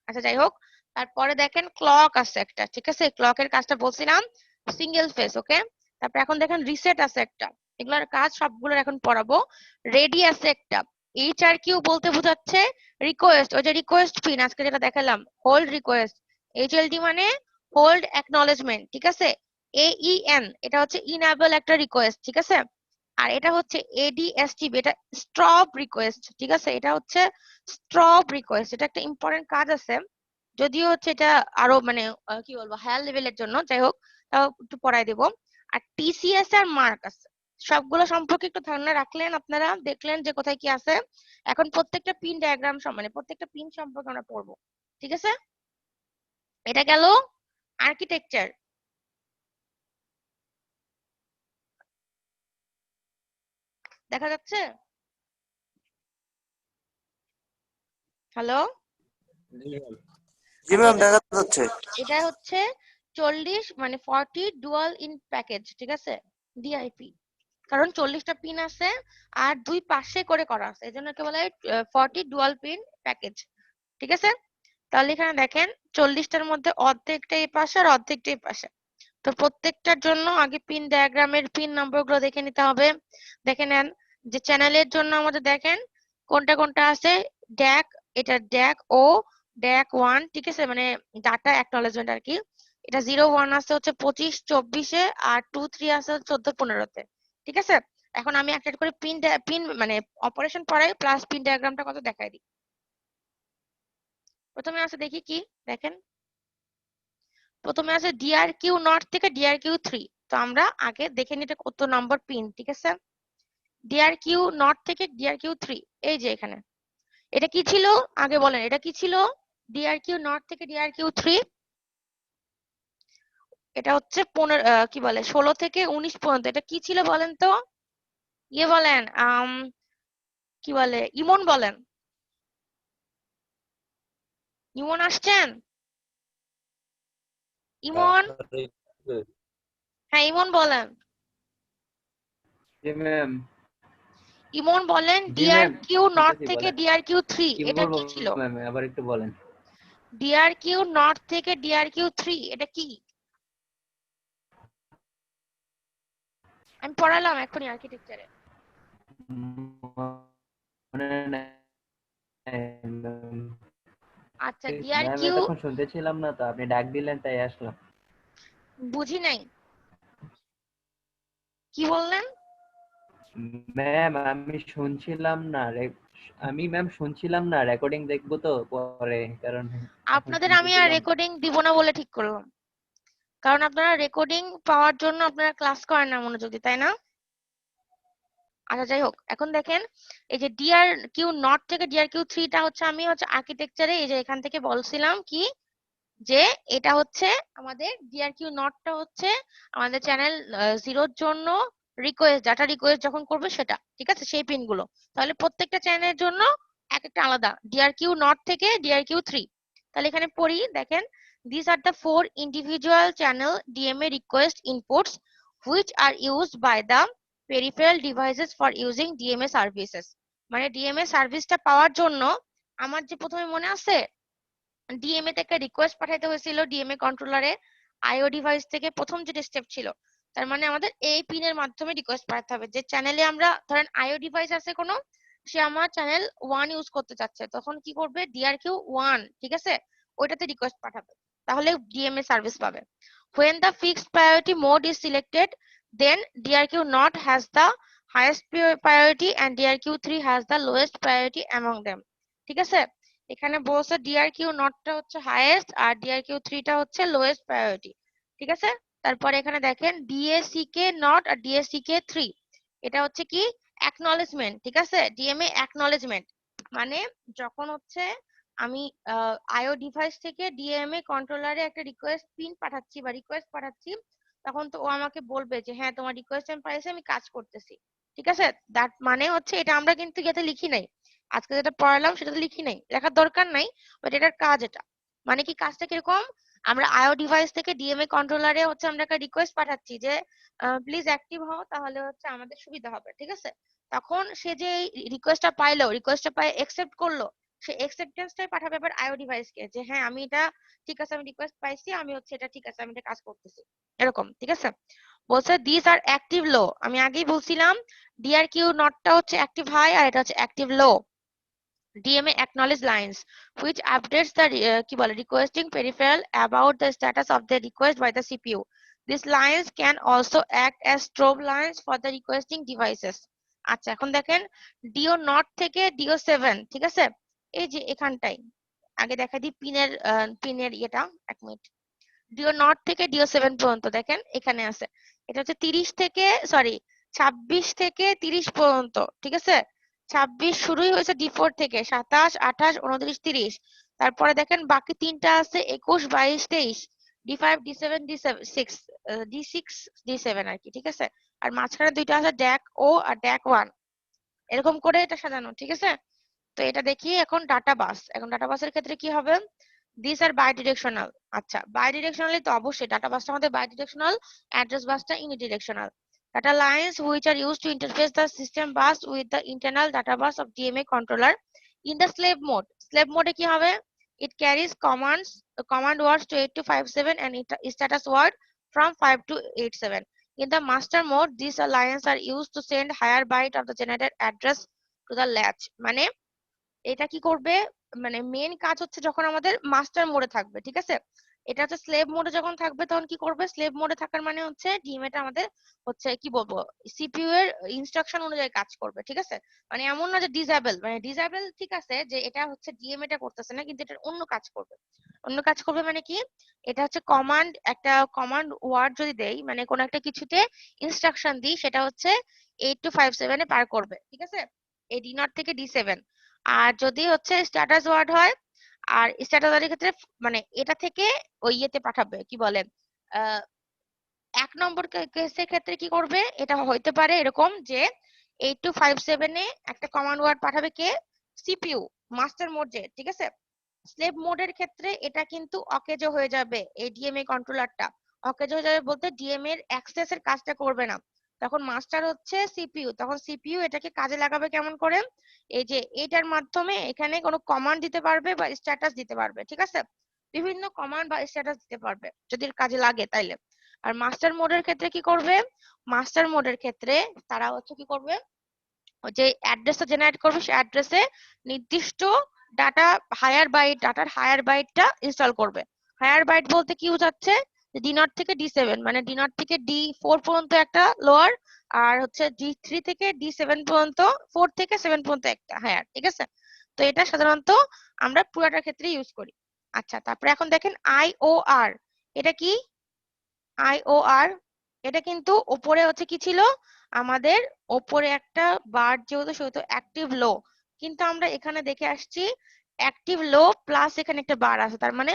[SPEAKER 1] আচ্ছা যাই হোক, তারপরে দেখেন ক্লক আছে একটা, ঠিক আছে? ক্লকের কাজটা বলছিলাম সিঙ্গেল ফেজ, ওকে? তারপর এখন দেখেন রিসেট আছে একটা, এগুলোর কাজ সবগুলোর এখন পড়াবো। রেডি আছে একটা, HRQ বলতে বোঝাচ্ছে রিকোয়েস্ট, ওই যে রিকোয়েস্ট পিন আজকে যেটা দেখালাম, হোল্ড রিকোয়েস্ট। HLD মানে হোল্ড অ্যাকনলেজমেন্ট, ঠিক আছে? AEN এটা হচ্ছে ইনেবল একটা রিকোয়েস্ট, ঠিক আছে? আর এটা হচ্ছে ADSTB, এটা স্টপ রিকোয়েস্ট, ঠিক আছে? এটা হচ্ছে স্টপ রিকোয়েস্ট, এটা একটা ইম্পর্টেন্ট কাজ আছে, যদিও হচ্ছে এটা আরো মানে কি বলবো হায়ার লেভেলের জন্য, যাই হোক তাও একটু পড়াই দেব। আর TCS আর মার্ক আছে, সবগুলো সম্পর্কে একটু ধারণা রাখলেন, আপনারা দেখলেন যে কোথায় কি আছে। এখন প্রত্যেকটা পিন ডায়াগ্রাম মানে প্রত্যেকটা পিন সম্পর্কে আমরা পড়বো, ঠিক আছে? এটা গেল আর্কিটেকচার। দেখা যাচ্ছে? হ্যালো,
[SPEAKER 8] জি ম্যাম, দেখা যাচ্ছে।
[SPEAKER 1] এটা হচ্ছে 40 মানে 40 ডুয়াল ইন প্যাকেজ, ঠিক আছে? ডিআইপি, কারণ 40টা পিন আছে আর দুই পাশে করে করা আছে, এজন্য একে বলা হয় 40 ডুয়াল পিন প্যাকেজ, ঠিক আছে? তাহলে এখানে দেখেন 40টার মধ্যে অর্ধেকটা এই পাশে আর অর্ধেকটা এই পাশে। তো প্রত্যেকটার জন্য আগে পিন ডায়াগ্রামের পিন নম্বরগুলো দেখে নিতে হবে। দেখে নেন যে চ্যানেলের জন্য আমাদের দেখেন কোনটা কোনটা আছে, ড্যাক, এটা ড্যাক ও ড্যাক 1, ঠিক আছে, মানে ডাটা অ্যাকনলেজমেন্ট আর কি। এটা 0-1 আছে হচ্ছে 25-24-এ, আর 2-3 আছে 14-15-তে, ঠিক আছে। এখন আমি একটা একটা করে পিন মানে অপারেশন পড়াই প্লাস পিন ডায়াগ্রামটা কত দেখাই দিই। প্রথমে আছে দেখি কি, দেখেন প্রথমে আছে ডিআরকিউ নট থেকে ডিআরকিউ 3। তো আমরা আগে দেখে নিতে কত নম্বর পিন, ঠিক আছে। ডিআরকিউ নট থেকে ডিআরকিউ 3, এই যে এখানে এটা কি ছিল আগে বলেন, এটা কি ছিল? ডিআরকিউ নট থেকে ডিআরকিউ 3, এটা হচ্ছে 15 কি বলে 16 থেকে 19 পর্যন্ত। এটা কি ছিল বলেন তো, ইয়ে বলেন, কি বলে, ইমন বলেন, ইমন আসছেন? ইমন, হ্যাঁ ইমন বলেন,
[SPEAKER 9] জি ম্যাম।
[SPEAKER 1] ইমন বলেন
[SPEAKER 9] জি ম্যাম,
[SPEAKER 1] ডিআরকিউ নট
[SPEAKER 9] শুনতেছি,
[SPEAKER 1] থেকে
[SPEAKER 9] বলেন।
[SPEAKER 1] ডিআরকিউ 3
[SPEAKER 9] কি
[SPEAKER 1] এটা
[SPEAKER 9] বলবো
[SPEAKER 1] কি ছিল?
[SPEAKER 9] ম্যাম, আবার একটু বলেন।
[SPEAKER 1] ডিআরকিউ নট থেকে ডিআরকিউ 3 এটা কি? আমি পড়ালাম এখনই আর্কিটেকচারে।
[SPEAKER 9] মনে নাই ম্যাম।
[SPEAKER 1] আচ্ছা
[SPEAKER 9] ম্যাম
[SPEAKER 1] ডিআরকিউ,
[SPEAKER 9] এতক্ষণ শুনতেছিলাম না তো, আপনি ডাক দিলেন তাই আসলাম।
[SPEAKER 1] বুঝি নাই, কি বললেন?
[SPEAKER 9] ম্যাম আমি শুনছিলাম না, আমি ম্যাম শুনছিলাম না, রেকর্ডিং দেখবো তো পরে, কারণ এখন
[SPEAKER 1] আপনাদের আমি আর
[SPEAKER 9] শুনতেছিলাম।
[SPEAKER 1] রেকর্ডিং দিব না বলে ঠিক করলাম, কারণ আপনারা রেকর্ডিং পাওয়ার জন্য আপনারা ক্লাস করেন না মনোযোগ দিয়ে, তাই না? আচ্ছা যাই হোক, এখন দেখেন এই যে ডিআরকিউ নট থেকে ডিআরকিউ 3টা হচ্ছে আমি হচ্ছে আর্কিটেকচারে এই যে এখান থেকে বলছিলাম কি যে এটা হচ্ছে আমাদের ডিআরকিউ নটটা হচ্ছে আমাদের চ্যানেল 0-র জন্য রিকোয়েস্ট, ডাটা রিকোয়েস্ট যখন করবে সেটা, ঠিক আছে, সেই পিনগুলো। তাহলে প্রত্যেকটা চ্যানেলের জন্য এক একটা আলাদা, ডিআরকিউ নট থেকে ডিআরকিউ 3। তাহলে এখানে পড়ি, দেখেন these are the 4 individual channel DMA request inputs which are used by the peripheral devices for using DMA services। মানে ডিএমএ সার্ভিসটা পাওয়ার জন্য আমার যে প্রথমে মনে আছে ডিএমএ তে একটা রিকোয়েস্ট পাঠাইতে হয়েছিল ডিএমএ কন্ট্রোলারে আইও ডিভাইস থেকে, প্রথম যেটা স্টেপ ছিল, তার মানে আমাদের এই পিনের মাধ্যমে রিকোয়েস্ট পাঠাতে হবে। যে চ্যানেলে আমরা ধরেন আইও ডিভাইস আছে কোনো, সে আমার চ্যানেল 1 ইউজ করতে চাচ্ছে, তখন কি করবে ডিআরকিউ 1, ঠিক আছে, ওইটাতে রিকোয়েস্ট পাঠাবে, তাহলে ডিএমএ সার্ভিস পাবে। when the fixed priority mode is selected then DRQ0 has the highest priority and DRQ3 has the lowest priority among them, ঠিক আছে। এখানে বলছে ডিআরকিউ নটটা হচ্ছে হাইয়েস্ট আর ডিআরকিউ 3টা হচ্ছে লোয়েস্ট প্রায়োরিটি, ঠিক আছে। তারপরে এখানে দেখেন ডিএসিকে নট আর ডিএসিকে 3, এটা হচ্ছে কি অ্যাকনলেজমেন্ট, ঠিক আছে, ডিএমএ অ্যাকনলেজমেন্ট। মানে যখন হচ্ছে আমি আইও ডিভাইস থেকে ডিএমএ কন্ট্রোলারে একটা রিকোয়েস্ট পিন পাঠাচ্ছি বা রিকোয়েস্ট পাঠাচ্ছি, তখন তো ও আমাকে বলবে যে হ্যাঁ তোমার রিকোয়েস্ট আমি পাইছি, আমি কাজ করতেছি, ঠিক আছে। দ্যাট মানে হচ্ছে এটা আমরা কিন্তু এতে লিখি নাই, আজকে যেটা পড়ালাম সেটা লিখি নাই, লেখার দরকার নাই, বাট এটার কাজ এটা। মানে কি কাজটা কিরকম, আমরা আইও ডিভাইস থেকে ডিএমএ কন্ট্রোলারে হচ্ছে আমরা একটা রিকোয়েস্ট পাঠাচ্ছি যে প্লিজ অ্যাক্টিভ হও, তাহলে হচ্ছে আমাদের সুবিধা হবে, ঠিক আছে। তখন সে যে রিকোয়েস্টটা পাইলো, রিকোয়েস্টটা পাই একসেপ্ট করলো, সে একসেপ্টেন্সটাই পাঠাবে এবার আইও ডিভাইসকে যে হ্যাঁ আমি এটা ঠিক আছে, আমি রিকোয়েস্ট পাইছি, আমি হচ্ছে এটা ঠিক আছে, আমি এটা কাজ করতেছি, এরকম, ঠিক আছে। বলছে দিস আর অ্যাক্টিভ লো, আমি আগেই বলছিলাম ডিআরকিউ নটটা হচ্ছে অ্যাক্টিভ হাই আর এটা হচ্ছে active low. DMA acknowledge lines which updates the কি বলে requesting peripheral about the status of the request by the CPU. These lines can also act as strobe lines for the requesting devices. আচ্ছা এখন দেখেন deo not থেকে deo 7, ঠিক আছে, এই যে এখানটাই আগে দেখা দিই পিনের ইয়েটা, এক মিনিট, ডিও নট থেকে ডিও 7 পর্যন্ত দেখেন এখানে আছে, এটা হচ্ছে 30 থেকে সরি 26 থেকে 30 পর্যন্ত, ঠিক আছে। 26 শুরুই হয়েছে D4 থেকে, 27, 28, 29, 30। তারপরে দেখেন বাকি তিনটা আছে 21, 22, 23, D5, D7, D6, D6, D7 আর কি, ঠিক আছে। আর মাঝখানে দুইটা আছে ড্যাক ও আর ড্যাক 1, এরকম করে এটা সাজানো, ঠিক আছে। তো এটা দেখি এখন ডাটা বাস, এখন ডাটা বাসের ক্ষেত্রে কি হবে, দিস আর বাই ডিরেকশনাল। আচ্ছা বাই ডিরেকশনালি তো অবশ্যই ডাটা বাসটা আমাদের বাই ডিরেকশনাল, অ্যাড্রেস বাসটা unidirectional. Data lines which are used to interface the system bus with the internal data bus of DMA controller in the slave mode. Slave mode কি হবে? It carries command words to 8 to 57 and status word from 5 to 87. In the master mode, these lines are used to send higher byte of the generated address to the latch. মানে এটা কি করবে, মানে main কাজ হচ্ছে যখন আমাদের master মোডে থাকবে, ঠিক আছে। এটা হচ্ছে স্লেভ মোডে যখন থাকবে তখন কি করবে, স্লেভ মোডে থাকার মানে হচ্ছে ডিএমএটা আমাদের হচ্ছে কি বলবো, সিপিইউ এর ইনস্ট্রাকশন অনুযায়ী কাজ করবে, ঠিক আছে। মানে এমন না যে ডিসেবল, মানে ডিসেবল ঠিক আছে যে এটা হচ্ছে ডিএমএটা করতেছে না, কিন্তু এটা অন্য কাজ করবে। অন্য কাজ করবে মানে কি, এটা হচ্ছে কমান্ড, একটা কমান্ড ওয়ার্ড যদি দেই, মানে কোন একটা কিছুতে ইনস্ট্রাকশন দিই, সেটা হচ্ছে 8257 এ পার করবে, ঠিক আছে, এই D0 থেকে D7। আর যদি হচ্ছে স্ট্যাটাস ওয়ার্ড হয়, আর স্ট্যাটাস ওয়ার্ডের ক্ষেত্রে মানে এটা থেকে ওই ইয়েতে পাঠাবে, কি বলে, 1 নম্বর কেসের ক্ষেত্রে কি করবে, এটা হইতে পারে এরকম যে 8257 এ একটা কমান্ড ওয়ার্ড পাঠাবে কে, সিপিইউ মাস্টার মোডে, ঠিক আছে। স্লেভ মোডের ক্ষেত্রে এটা কিন্তু অকেজো হয়ে যাবে, এই ডিএমএ কন্ট্রোলারটা অকেজো হয়ে যাবে বলতে ডিএমএ এর অ্যাক্সেসের কাজটা করবে না। তখন মাস্টার হচ্ছে সিপিইউ, তখন সিপিইউ এটাকে কাজে লাগাবে কেমন করে, এই যে এটার মাধ্যমে এখানে কোনো কমান্ড দিতে পারবে বা স্ট্যাটাস দিতে পারবে, ঠিক আছে। বিভিন্ন কমান্ড বা স্ট্যাটাস দিতে পারবে যদি কাজে লাগে তাইলে। আর মাস্টার মোডের ক্ষেত্রে কি করবে, মাস্টার মোডের ক্ষেত্রে তারা হচ্ছে কি করবে, যে অ্যাড্রেসটা জেনারেট করবে সেই অ্যাড্রেসে নির্দিষ্ট ডাটা হায়ার বাইট, ডাটার হায়ার বাইটটা ইনস্টল করবে। হায়ার বাইট বলতে কি বোঝাচ্ছে, D0 থেকে D7, মানে D0 থেকে D4 পর্যন্ত একটা লোয়ার, আর হচ্ছে D3 থেকে D7 পর্যন্ত, 4 থেকে 7 পর্যন্ত একটা হায়ার, ঠিক আছে। তো এটা সাধারণত আমরা পুরাটার ক্ষেত্রে ইউজ করি। আচ্ছা, তারপরে এখন দেখেন IOR, এটা কি IOR, এটা কিন্তু উপরে হচ্ছে কি ছিল, আমাদের উপরে একটা বার যেহেতু সেহেতু অ্যাক্টিভ লো, কিন্তু আমরা এখানে দেখে আসছি অ্যাক্টিভ লো প্লাস এখানে একটা বার আছে, তার মানে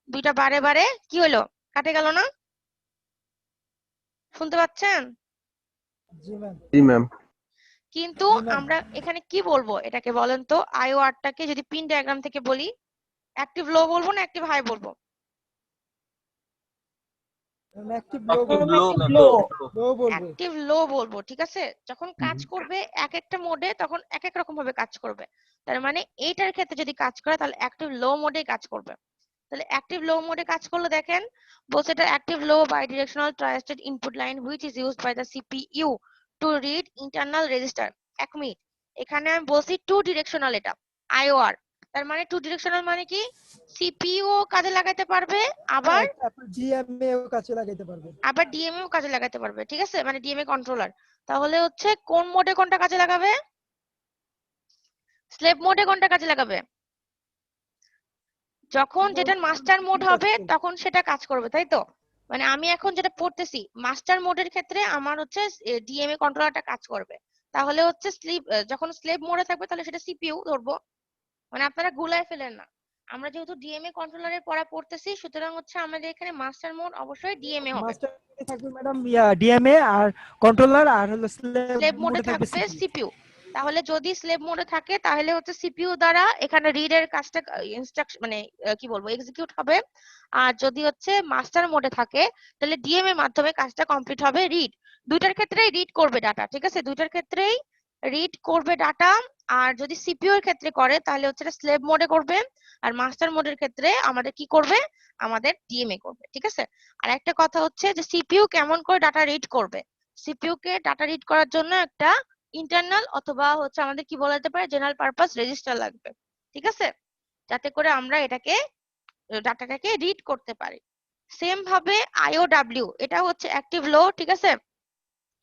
[SPEAKER 1] দুইটা বারে বারে কি হলো, কাটে গেল না, শুনতে পাচ্ছেন?
[SPEAKER 6] জি ম্যাম।
[SPEAKER 7] জি ম্যাম।
[SPEAKER 1] কিন্তু আমরা এখানে কি বলবো এটাকে বলেন তো, IOR টাকে যদি পিন ডায়াগ্রাম থেকে বলি, অ্যাক্টিভ লো বলবো না অ্যাক্টিভ হাই বলবো?
[SPEAKER 6] অ্যাক্টিভ
[SPEAKER 2] অ্যাক্টিভ লো ম্যাম,
[SPEAKER 6] লো
[SPEAKER 2] লো।
[SPEAKER 6] বলবো।
[SPEAKER 1] অ্যাক্টিভ লো বলবো, ঠিক আছে। যখন কাজ করবে এক একটা মোডে তখন এক এক রকম ভাবে কাজ করবে, তার মানে এইটার ক্ষেত্রে যদি কাজ করে তাহলে অ্যাক্টিভ লো মোডে কাজ করবে। তাহলে অ্যাক্টিভ লো মোডে কাজ করলে দেখেন বলছে এটা active low bidirectional tristated input line which is used by the CPU to read internal register. 1 minute, এখানে আমি বলছি টু ডিরেকশনাল, এটা IOR, তার মানে টু ডিরেকশনাল মানে কি, সিপিইউ কাজে লাগাতে পারবে, আবার
[SPEAKER 6] ডিএমএ ও কাছে লাগাইতে পারবে।
[SPEAKER 1] আবার ডিএমএ ও কাজে লাগাতে পারবে, ঠিক আছে, মানে ডিএমএ কন্ট্রোলার। তাহলে হচ্ছে কোন মোডে কোনটা কাজে লাগাবে, স্লেভ মোডে কোনটা কাজে লাগাবে, যখন যেটার মাস্টার মোড হবে তখন সেটা কাজ করবে, তাই তো। মানে আমি এখন যেটা পড়তেছি মাস্টার মোডের ক্ষেত্রে আমার হচ্ছে ডিএমএ কন্ট্রোলারটা কাজ করবে, তাহলে হচ্ছে যখন স্লেভ মোডে থাকবে তাহলে সেটা সিপিইউ ধরবো। মানে আপনারা গুলায় ফেলেন না, আমরা যেহেতু ডিএমএ কন্ট্রোলারের পড়া পড়তেছি, সুতরাং হচ্ছে আমাদের এখানে মাস্টার মোড অবশ্যই ডিএমএ হবে,
[SPEAKER 6] মাস্টার মোডে থাকবে ম্যাডাম ডিএমএ, আর কন্ট্রোলার, আর হলো স্লেভ
[SPEAKER 1] স্লেভ মোডে
[SPEAKER 6] মোডে থাকবে
[SPEAKER 1] থাকবে
[SPEAKER 6] সিপিইউ।
[SPEAKER 1] সিপিইউ। তাহলে যদি স্লেভ মোডে থাকে তাহলে হচ্ছে সিপিইউ দ্বারা এখানে রিড এর কাজটা ইনস্ট্রাকশন মানে কি বলবো এক্সিকিউট হবে, আর যদি হচ্ছে মাস্টার মোডে থাকে তাহলে ডিএম এর মাধ্যমে কাজটা কমপ্লিট হবে, রিড। দুইটার ক্ষেত্রেই রিড করবে ডাটা, ঠিক আছে, দুইটার ক্ষেত্রেই রিড করবে ডাটা। আর যদি সিপিইউ এর ক্ষেত্রে করে তাহলে হচ্ছে স্লেভ মোডে করবে, আর মাস্টার মোডের ক্ষেত্রে আমাদের কি করবে, আমাদের ডিএমএ করবে, ঠিক আছে। আর একটা কথা হচ্ছে যে সিপিইউ কেমন করে ডাটা রিড করবে, সিপিইউ কে ডাটা রিড করার জন্য একটা ইন্টারনাল অথবা হচ্ছে আমাদের কি বলা যেতে পারে জেনারেল পারপাস রেজিস্টার লাগবে, ঠিক আছে, যাতে করে আমরা এটাকে ডাটাটাকে রিড করতে পারি। সেম ভাবে IOW, এটা হচ্ছে অ্যাক্টিভ লো, ঠিক আছে।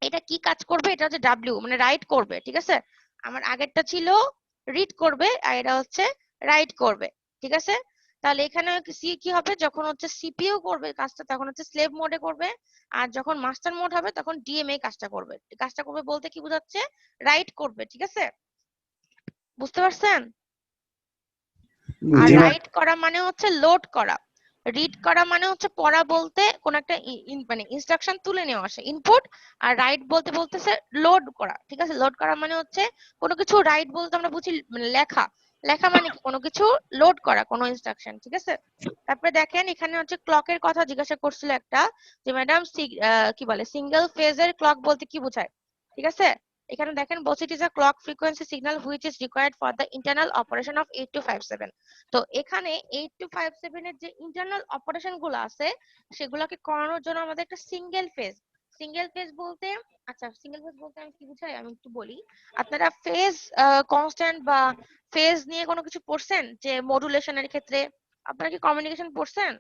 [SPEAKER 1] এটা কি কাজ করবে, এটা হচ্ছে ডাব্লিউ মানে রাইট করবে, ঠিক আছে। আমার আগেরটা ছিল রিড করবে, আর এটা হচ্ছে রাইট করবে, ঠিক আছে। তাহলে এখানে কি হবে, যখন হচ্ছে সিপিইউ করবে কাজটা তখন হচ্ছে স্লেভ মোডে করবে, আর যখন মাস্টার মোড হবে তখন ডিএমএ কাজটা করবে। কাজটা করবে বলতে কি বোঝাচ্ছে, রাইট করবে, ঠিক আছে, বুঝতে পারছেন? আর রাইট করা মানে হচ্ছে লোড করা, রিড করা মানে হচ্ছে পড়া বলতে কোন একটা মানে ইনস্ট্রাকশন তুলে নেওয়া আসে ইনপুট, আর রাইট বলতে বলতেছে লোড করা, ঠিক আছে। লোড করা মানে হচ্ছে কোনো কিছু, রাইট বলতে আমরা বুঝি মানে লেখা, লেখা মানে কি কোনো কিছু লোড করা, কোনো ইনস্ট্রাকশন, ঠিক আছে। তারপরে দেখেন এখানে হচ্ছে ক্লকের কথা জিজ্ঞাসা করছিল একটা, যে ম্যাডাম কি বলে সিঙ্গেল ফেজের ক্লক বলতে কি বোঝায়, ঠিক আছে। এখানে দেখেন বলছে it is a clock frequency signal which is required for the internal operation of 8257। তো এখানে 8257 এর যে ইন্টারনাল অপারেশন গুলো আছে সেগুলোকে করানোর জন্য আমাদের একটা সিঙ্গেল ফেজ সিঙ্গেল ফেজ বলতে, আচ্ছা সিঙ্গেল ফেজ বলতে আমি কি বুঝাই আমি একটু বলি। আপনারা ফেজ কনস্ট্যান্ট বা ফেজ নিয়ে কোনো কিছু পড়ছেন যে মডুলেশনের ক্ষেত্রে? আপনারা কি কমিউনিকেশন পড়ছেন?